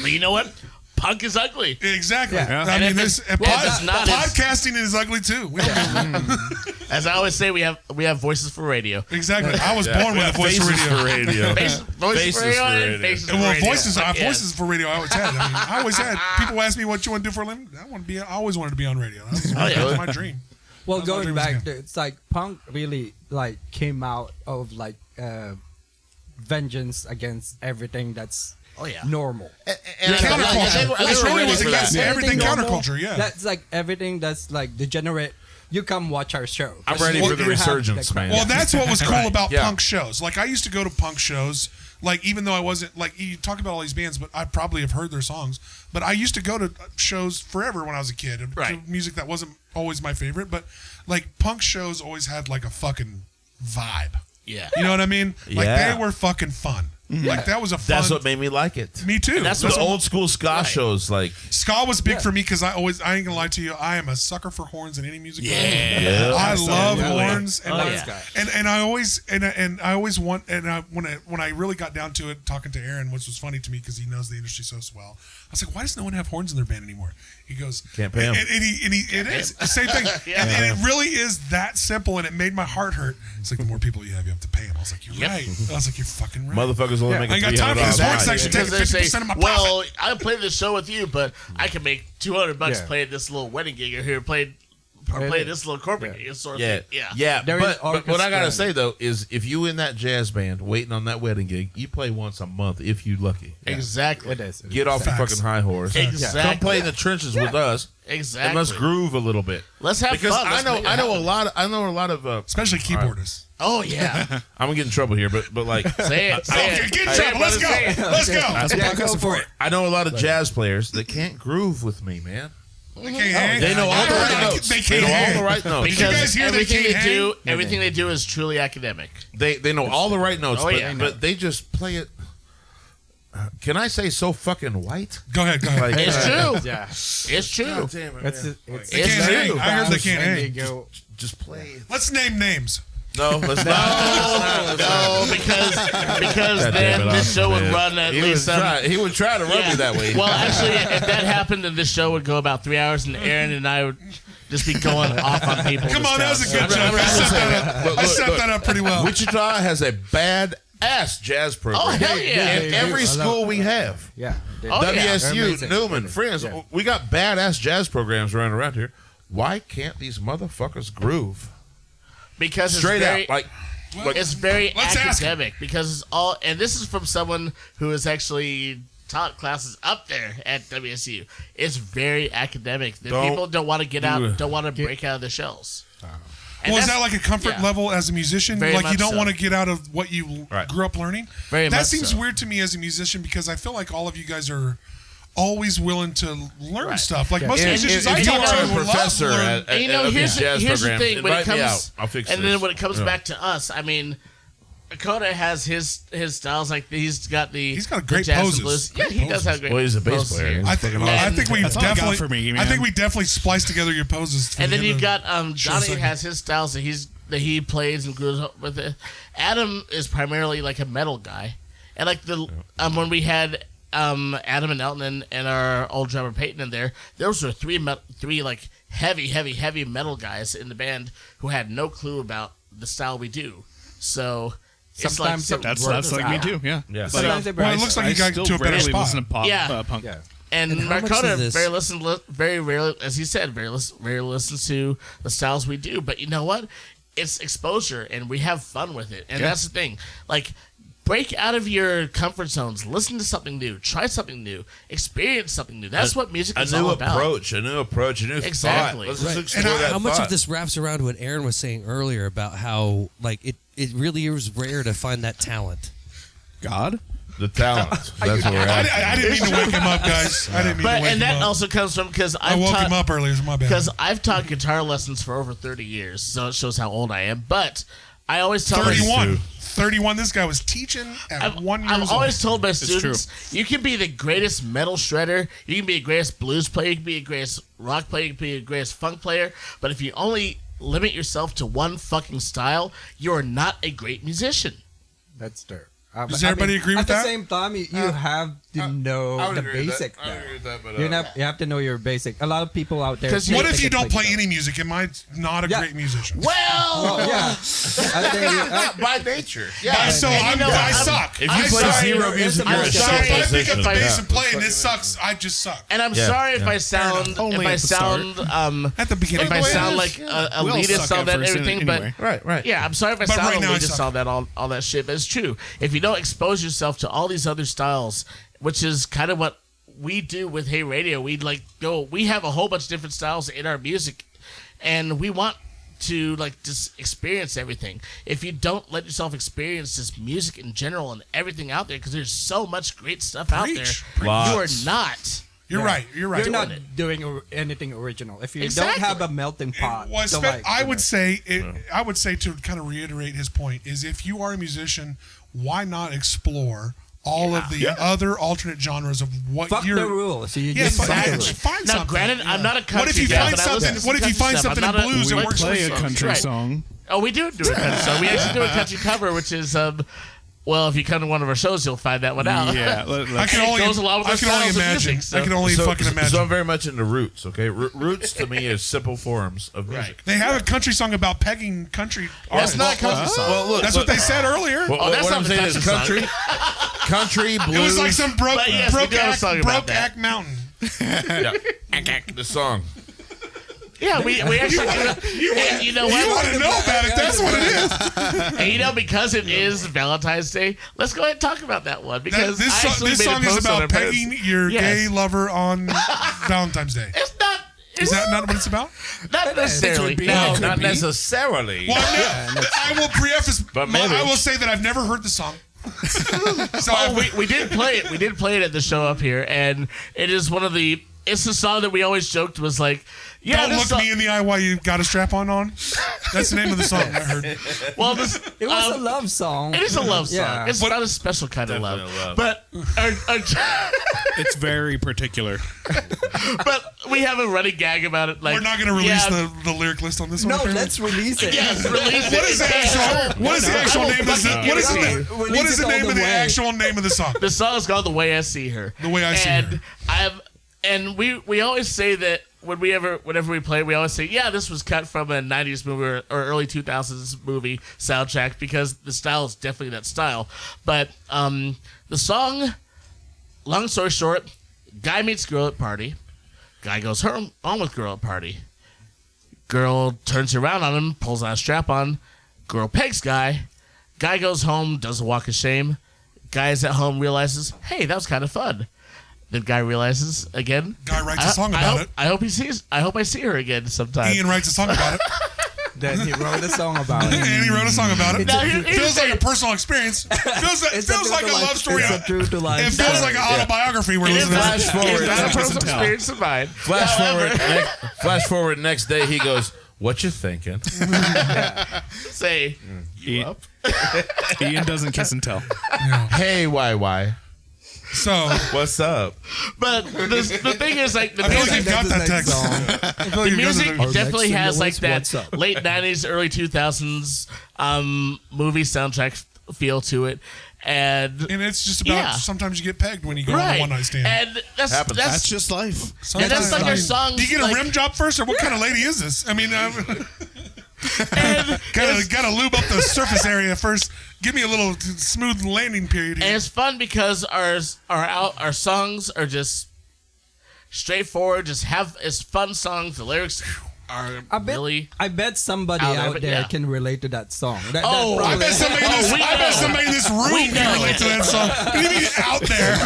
But you know what? Punk is ugly. exactly. Yeah. I And mean, if this it's- it's not as- podcasting is ugly too. We don't As I always say, we have voices for radio. exactly. I was born with a voice for Faces radio. radio. Voices for radio for and radio. faces for Well, radio. voices. Yes. Voices for radio. I always had. I always had. People ask me what you want to do for a living. I always wanted to be on radio. That was my dream. Well, That's what going dreams back, again. it's like punk really like came out of like vengeance against everything that's Oh yeah. normal. And Counterculture. they were It's really ready was for against that. everything normal, counterculture. Yeah. That's like everything that's like degenerate. You come watch our show. I'm ready Well, for the you have resurgence, the- man. Well, that's what was cool about Yeah. punk shows. Like I used to go to punk shows. Like even though I wasn't like you talk about all these bands, but I probably have heard their songs. But I used to go to shows forever when I was a kid. Right. To music that wasn't always my favorite, but like punk shows always had like a fucking vibe. Yeah. You know what I mean? Like Yeah. they were fucking fun. Like that was a fun. That's what made me like it. me too. that's The what- old school ska Right. shows, like ska was big for me because I ain't gonna lie to you, I am a sucker for horns in any music. Yeah. I love Absolutely. horns, and Oh, like- yeah. and I always and I always want when I really got down to it, talking to Aaron, which was funny to me because he knows the industry so well. I was like, why does no one have horns in their band anymore? He goes, Can't pay 'em. and it is the same thing, Yeah. and it really is that simple, and it made my heart hurt. It's like the more people you have to pay them. I was like, you're Yep. right. I was like, you're fucking right. motherfuckers only I making ain't got time for this $300 horn a night. section. Because Take they say, 50% of my well, I played this show with you, but I can make $200 Yeah. playing this little wedding gig or here playing this little corporate gig. Sort of Yeah, thing. Yeah. yeah. There is But what I gotta orchestra. say though is, if you in that jazz band waiting on that wedding gig, you play once a month if you lucky. Exactly. It is. Get off your Facts. fucking high horse. Exactly. Come play in the trenches with us, Exactly. and let's groove a little bit. Let's have Because fun. I Let's know make it I know a happen. lot. I know a lot of. Especially keyboardists. Oh yeah. I'm gonna get in trouble here, but like Say it. Say it. Get in Say it, trouble. Let's go. brother, say it. Let's go. That's what podcasts are for. I know a lot of jazz players that can't groove with me, man. They can't hang. They know all the right They notes. can't They know all hang. the right notes. Did you guys Because hear they everything can't they hang? do, everything they do is truly academic. They know all the right notes, Oh, but, yeah. but they just play it. Can I say so fucking white? Go ahead. Go ahead. Like, It's true. Yeah. It's true. God damn it, That's man. it. It's They can't hang. true. I heard they can't and they hang. go. Just play it. Let's name names. No, let's not. No, because God damn then it, this show would man. run at He least he would try to run Yeah. me that way. Well, actually, if that happened, then this show would go about 3 hours, and Aaron and I would just be going off on people. Come on, that was a good I'm joke. just I set saying. that up. Look, I look, set look. that up pretty well. Wichita has a bad-ass jazz program. Oh, hell yeah. In They every do. school we have. Yeah. they- Oh, yeah. WSU, Amazing. Newman, friends, Yeah. we got badass jazz programs running around here. Why can't these motherfuckers groove? Because it's Straight very, out. Like it's very Let's ask him. academic. Because it's all, and this is from someone who has actually taught classes up there at WSU. It's very academic. The people don't want to get out, don't want to break out of their shells. Well, is that like a comfort level as a musician? Very Like you don't so. want to get out of what you grew up learning? Very that much seems so. weird to me as a musician because I feel like all of you guys are always willing to learn stuff. Like most musicians I if you talk are to a would love professor to learn. at And, you know, here's the thing. When it invite me out. comes, I'll fix and this. then when it comes back to us, I mean, Dakota has his styles. Like he's got great jazz and poses. blues. Great Yeah, he does have great. Well, he's a bass poses player. here. I think we That's all I got definitely for me, man. I think we definitely spliced together your poses. And then you've got Sure, Johnny has his styles that he plays and grows up with it. Adam is primarily like a metal guy, and like when we had Adam and Elton and our old drummer Peyton in there, those were three like heavy metal guys in the band who had no clue about the style we do. So Sometimes it's like That's like me too. Yeah. Yeah. Sometimes it Well, it looks like you got still to a better rarely spot. listen to pop, Yeah. punk. Yeah. And how much Marcona of this- very rarely, as he said, very listens to the styles we do. But you know what? It's exposure, and we have fun with it. And that's the thing. Like, break out of your comfort zones. Listen to something new. Try something new. Experience something new. That's what music is all about. A new approach, a new Exactly. thought. Let's just Right. explore And that How much thought. of this wraps around what Aaron was saying earlier about how like it really is rare to find that talent. God? The talent. That's what we're at. I didn't mean to wake him up, guys. I didn't mean But to wake and him that up. also comes from because I woke him up earlier. So my bad. Because I've taught guitar lessons for over 30 years, so it shows how old I am. But I always tell 31. 31. This guy was teaching at 1 year I've old. always told my students, you can be the greatest metal shredder, you can be the greatest blues player, you can be the greatest rock player, you can be the greatest funk player, but if you only limit yourself to one fucking style, you're not a great musician. That's true. Does everybody agree with that? At the same time, you have to know the basic. I would agree with that, but You have to know your basic. A lot of people out there. 'Cause What think if you they can don't play guitar. any music? Am I not a Yeah. great musician? Well, Oh, yeah. I think by nature. Yeah. So and you know I what? suck. If I you play suck. zero It's music, a you're a music. So shit if I pick up musician. the bass Yeah. and play and it sucks, I just suck. and I'm Yeah, sorry if yeah. I sound Only if I at the start. sound At the beginning. if I Well, sound yeah. like We all elitist suck on at that and first everything, anyway. Right. yeah, I'm sorry if I But sound right now I elitist suck. on that all that shit. But it's true. If you don't expose yourself to all these other styles, which is kind of what we do with Hey Radio, we have a whole bunch of different styles in our music, and we want to like just experience everything. If you don't let yourself experience this music in general and everything out there, because there's so much great stuff out there, Preach. you are Lots. not. You're right. You're right. You're not Doing it. doing anything original. If you Exactly. don't have a melting pot, Well, to like, I would say to kind of reiterate his point is if you are a musician, why not explore all of the other alternate genres of what fuck you're the rules. So you Yeah, just fuck fuck the the rules. rules. Find Now, something. granted, I'm not a country What if you guy, find but I something? listen to What if you country find stuff. something I'm in not a- blues that We works for play you? a country Right. song. Oh, we do a country song. We actually do a country cover, which is well, if you come to one of our shows, you'll find that one out. Yeah. I can only, goes along with I our can only styles of imagine. music, so- I can only fucking So imagine. I'm very much into roots. Okay, roots to me is simple forms of music. They have a country song about pegging country That's artists. not a country song. Well, look, That's what they said earlier. Well, that's what not I'm the saying is country country, blues. It was like some broke But yes, we do have a song about that. Act Mountain. the song. Yeah, we actually do. And you know You want what? to know about it? That's what it is. And you know, because it is Valentine's Day, let's go ahead and talk about that one. Because This I actually this made a song is post on about our pegging post. your Yes. gay lover on Valentine's Day. It's not. Is that not what it's about? Not necessarily. be. No, It could Not be. necessarily. Well, I will preface. But maybe. I will say that I've never heard the song. So we did play it. We did play it at the show up here, and it is one of the. It's the song that we always joked was like, yeah, Don't this look song, me in the eye while you got a strap on. That's the name of the song I heard. well, this It was a love song. It is a love song. Yeah. It's not a special kind of love. Definitely love. But It's very particular. but we have a running gag about it. Like We're not going to release yeah, the lyric list on this one. No, apparently. let's release it. Yes, release What it. is the actual? What is the actual name of the? What is the? Release What is it the all name the of the way. actual name of the song? The song is called "The Way I See Her." The Way I See and Her. we always say that whenever we play, we always say, yeah, this was cut from a '90s movie or early 2000s movie soundtrack because the style is definitely that style. But the song, long story short, guy meets girl at party, guy goes home on with girl at party, girl turns around on him, pulls on a strap on, girl pegs guy goes home, does a walk of shame. Guys at home realizes, hey, that was kind of fun. The guy realizes again. Guy writes a song about it. I hope he sees. I hope I see her again sometime. Ian writes a song about it. Then he wrote a song about it. And he wrote a song about it. Now, Feels like a personal experience. Feels like a love story. It's a true to life. It feels like an autobiography we're listening to. Flash forward. It's not a personal experience of mine. Flash forward. Next day, he goes, "What you thinking?" Say, you Ian, up? Ian doesn't kiss and tell. Hey, why? So, What's up? But the thing is, like, the I feel like music, you've got that text. the music definitely has like What's that up? late '90s, early 2000s movie soundtrack feel to it, and it's just about sometimes you get pegged when you go on a one night stand. and that's Happens. That's that's just life. and that's like our Do songs. you get a like, rim job first, or what kind of lady is this? I mean, and gotta lube up the surface area first. Give me a little smooth landing period And here. it's fun because our songs are just straightforward. Just have it's fun songs. The lyrics are really. I bet somebody Out there, out but there yeah. can relate to that song. Oh, I bet somebody in this room We can know. relate to that song. What do you mean out there?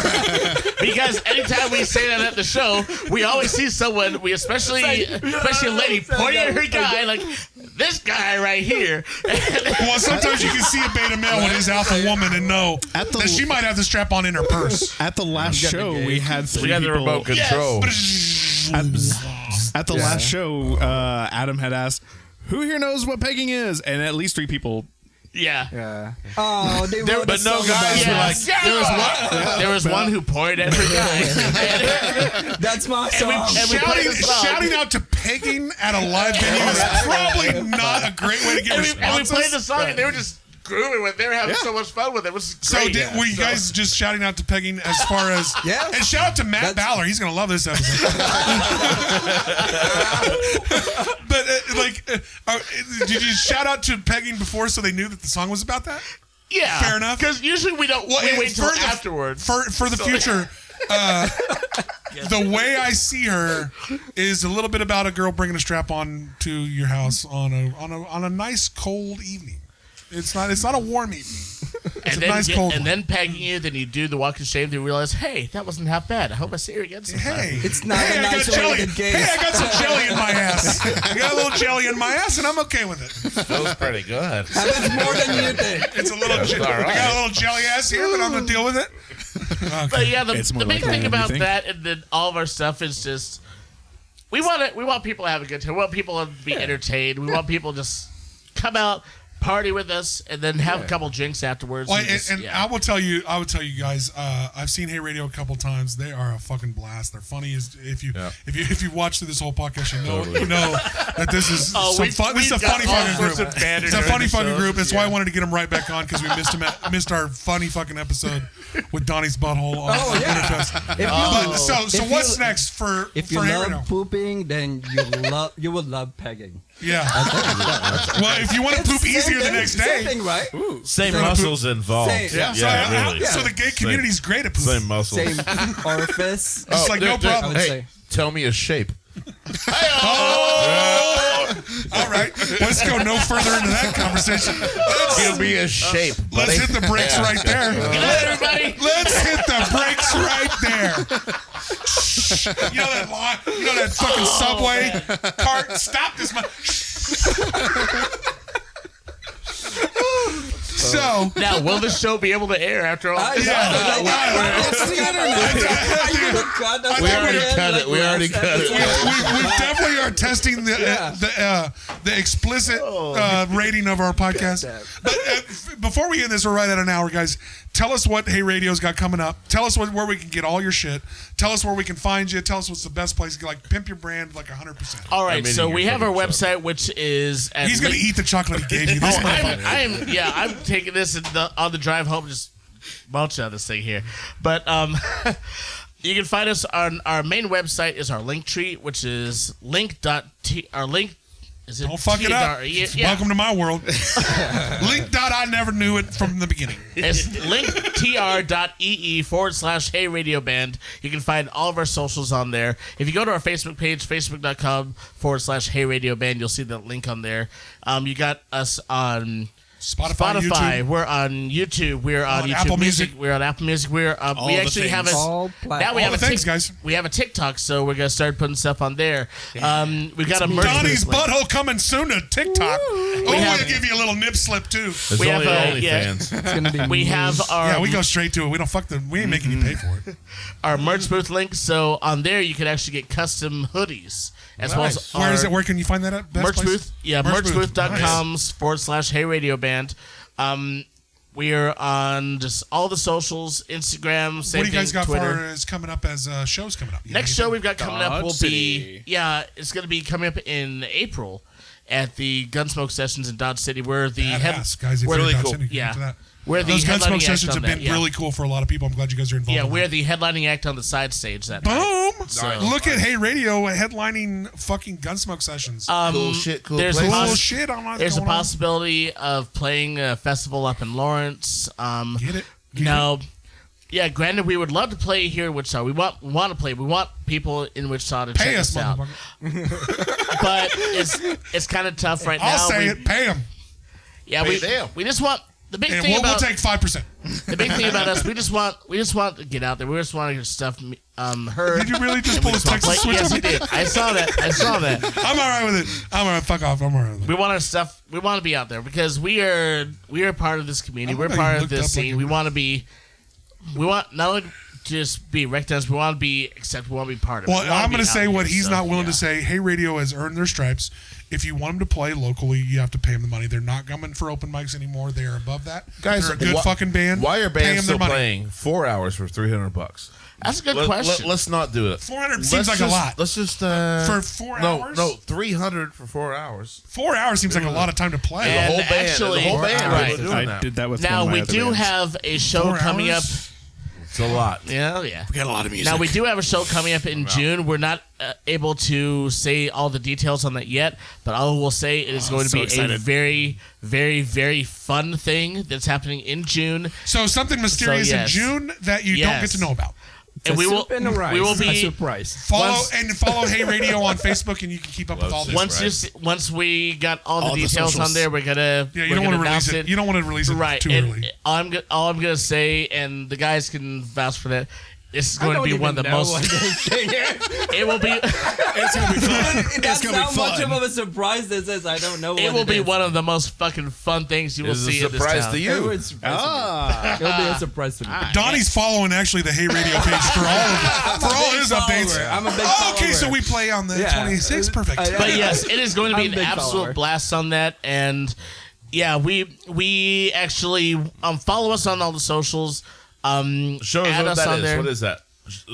Because anytime we say that at the show, we always see someone. We especially a lady pointing at her guy like this guy right here. Well, sometimes you can see a beta male when he's alpha woman and know At the- that she might have the strap on in her purse. At the last show, we had three We got the people. remote control. At the last show, Adam had asked, "Who here knows what pegging is?" And at least three people. Yeah. Yeah. Oh, they wrote But a no song guys about were it. like, There was one who pointed at her guy. That's my And we- song. and we played the song. Shouting out to pegging at a live venue is probably not a great way to get And we responses. played the song, and they were just grooving with it. They were having so much fun with it. It was So great. were you guys just shouting out to pegging as far as Yeah. And shout out to Matt Ballard. He's gonna love this episode. But did you shout out to pegging before so they knew that the song was about that? Yeah. Fair enough. Because usually we don't. Well, we and wait till for the- afterwards. For the future, the way I see her is a little bit about a girl bringing a strap on to your house on a nice cold evening. It's not a warm evening. It's a nice cold and one. then pegging you, then you do the walk of shame. Then you realize, hey, that wasn't half bad. I hope I see her again sometime. Hey, It's not hey, a I got nice jelly. way to gaze. Hey, I got some jelly in my ass. I got a little jelly in my ass, and I'm okay with it. Feels pretty good. Happens more than you think. It's a little. all right. I got a little jelly ass here, but I'm gonna deal with it. But yeah, It's more the big like thing that, about you think? that and then all of our stuff is just we want people to have a good time. We want people to be entertained. We want people to just come out, party with us, and then have a couple drinks afterwards. Well, just- and I will tell you guys. I've seen Hey Radio a couple times. They are a fucking blast. They're funny as if you watch through this whole podcast, you know that this is some fun. This is a funny fucking group. It's a funny fucking group. That's why I wanted to get them right back on because we missed our funny fucking episode with Donnie's butthole on Winterfest. So what's next for If you Hey love Radio? pooping, then you will love pegging. Yeah. Well, if you want to poop easier the next Same day. thing, right? Same muscles involved. Same. Yeah, So, really. so the gay community's great at pooping. Same muscles. Same orifice. It's like no problem. would Hey, say. tell me a shape. All right, let's go no further into that conversation. Give me a shape. Let's hit the brakes right there. Good night, everybody. Let's hit the brakes right there. You know that line? You know that fucking subway cart? Stop this. So Now, will the show be able to air after all? It's the internet. We already cut it. We already cut it. we definitely are testing the explicit rating of our podcast. But before we end this, we're right at an hour, guys. Tell us what Hey Radio's got coming up. Tell us where we can get all your shit. Tell us where we can find you. Tell us what's the best place to like pimp your brand like 100%. All right, I'm so eating we your have our fucking website, which is at He's gonna eat the chocolate he gave you. This motherfucker. I'm taking this on the drive home, just munching on this thing here. But you can find us on our main website is our link tree, which is our link. Is it Don't fuck it up. Yeah. Welcome to my world. Link. I never knew it from the beginning. It's linktr.ee/Hey Radio Band. You can find all of our socials on there. If you go to our Facebook page, facebook.com/Hey Radio Band, you'll see the link on there. You got us on Spotify, YouTube. We're on YouTube. We're on YouTube Apple Music. Music. We're on Apple Music. We actually have a All now we All have the a things, guys. We have a TikTok, so we're gonna start putting stuff on there. We've got a merch Donnie's booth link. butthole coming soon to TikTok. We'll give you a little nip slip too. There's We only have OnlyFans. It's gonna be We have our Yeah, we go straight to it. We ain't making you pay for it. our merch booth link. So on there, you can actually get custom hoodies as well as Where is our it? Where can you find that at? Best merch place? booth. Yeah, Merch booth. merchbooth.com/Hey Radio Band. We are on just all the socials, Instagram, same What do you guys thing, got Twitter. for is coming up as shows coming up? Next show we've got coming up will City. be it's going to be coming up in April at the Gunsmoke Sessions in Dodge City. We're the Badass, guys. If we're you're really in Dodge cool. City, get Yeah. into that. We're the Those headlining Gunsmoke act sessions on have been that, really cool for a lot of people. I'm glad you guys are involved. Yeah, in we're that. the headlining act on the side stage that night. Boom! So- Look at Hey Radio headlining fucking Gunsmoke Sessions. Cool shit, cool there's place. Cool shit on what's There's a going on. possibility of playing a festival up in Lawrence. Get it? Get No. Yeah, granted, we would love to play here in Wichita. We want to play. We want people in Wichita to Pay check us, us out. motherfucker. But it's kind of tough right now. I'll say it. Pay them. Yeah, Pay them. we just want the big And thing we'll about take 5%. the big thing about us. We just want to get out there. We just want to get stuff heard. Did you really just pull a Play- Texas switch yes, on he me? did. I saw that. I'm all right with it. I'm all right. Fuck off. I'm all right with it. We want our stuff. We want to be out there because we are part of this community. I We're love how part you of looked this up like scene. you We were- want to be. We want not only just be recognized. We want to be accepted. We want to be part of it. Well, We wanna I'm be going to out say here, what he's so, not willing yeah. to say. Hey Radio has earned their stripes. If you want them to play locally, you have to pay them the money. They're not coming for open mics anymore. They are above that. Guys, they're a good fucking band. Why are Pay 'em bands their still money. playing 4 hours for $300? That's a good question. Let's not do it. 400 seems like a lot. Let's just For 4 hours? No, 300 for 4 hours. 4 hours seems like a lot of time to play. And The whole band. actually- the whole band. right. was doing I that. did that with Now one of my we other do bands. have a show 4 coming hours? up. It's a lot. Yeah. We got a lot of music. Now we do have a show coming up in June. We're not able to say all the details on that yet, but I will say it is going to so be a excited. very, very, very fun thing that's happening in June. So something mysterious yes. in June that you don't get Yes. to know about. And we will a be surprise. Follow Hey Radio on Facebook, and you can keep up with all this. once we got all All the the details on socials. there, we're gonna Yeah, you we're don't want gonna to release announce it. You don't want to release it right. too And early. all I'm gonna say, and the guys can vouch for that. This is I going to don't be even one of the know most. what they're saying. It will be. It's gonna be fun. That's gonna be how much fun. of a surprise this is. I don't know. It what will be is. one of the most fucking fun things you will It's see a in this surprise town. to It you. was it'll be a surprise to me. Donnie's following actually the Hey Radio page for all his updates. I'm a big Oh, okay, follower. so we play on the Yeah. 26th. Perfect. But yes, it is going to be I'm an a big absolute follower. blast on that, and yeah, we actually follow us on all the socials. Show us add what us that on is. there. What is that?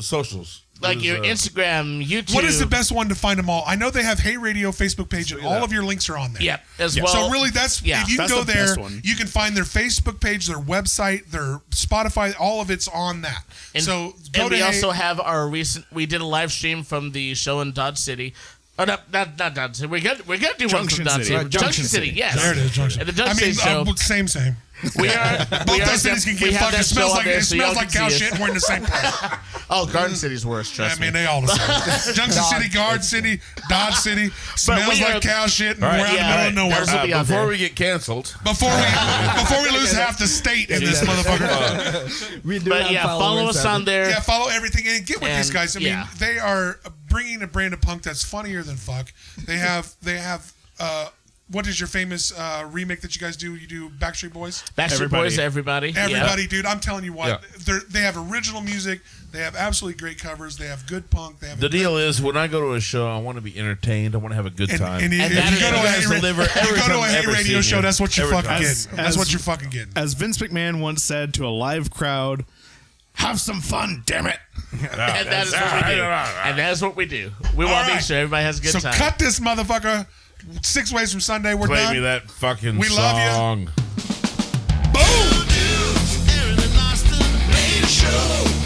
Socials. Like What your is, Instagram, YouTube. What is the best one to find them all? I know they have Hey Radio Facebook page, and all of your links are on there. Yeah, as well. So really, that's yeah. if you That's go the there, best one. you can find their Facebook page, their website, their Spotify. All of it's on that. And, so go and to we Hey- also have our recent. We did a live stream from the show in Dodge City. Oh, not Dodge City. We're gonna do one from Junction Dodge City. City. Junction City. Yes. There it is, Junction. At the Junction I mean, City show. same. We are. Both those cities can get fucked. It smells like cow shit, and we're in the same place. Oh, Garden City's worse. I Trust mean, me. they all the same. Junction City, Guard City, Dodge City smells we like are- cow shit, and All right, we're out yeah, in the middle of right. nowhere. Those will be out before there. we get canceled, Before we lose half the state in this motherfucker. We do But have yeah, follow followers us out on there. Yeah, follow everything and get with these And, guys. I mean, yeah. they are bringing a brand of punk that's funnier than fuck. They have what is your famous remake that you guys do? You do Backstreet Boys? Backstreet Boys, everybody. Everybody, dude, I'm telling you what, Yeah. they have original music. They have absolutely great covers. They have good punk. They have the deal is when I go to a show, I want to be entertained. I want to have a good time. And if that you is go to what a guys deliver every time I've Hey ever Radio seen show, you. that's what you're Every fucking time. getting. That's what you're fucking getting. As Vince McMahon once said to a live crowd, "Have some fun, damn it." And that is what we do. And that is what we do. We want to right. make sure everybody has a good So time. cut this motherfucker 6 ways from Sunday. We're Play done. me that fucking We love ya. song. Boom! Aaron and Austin made a show.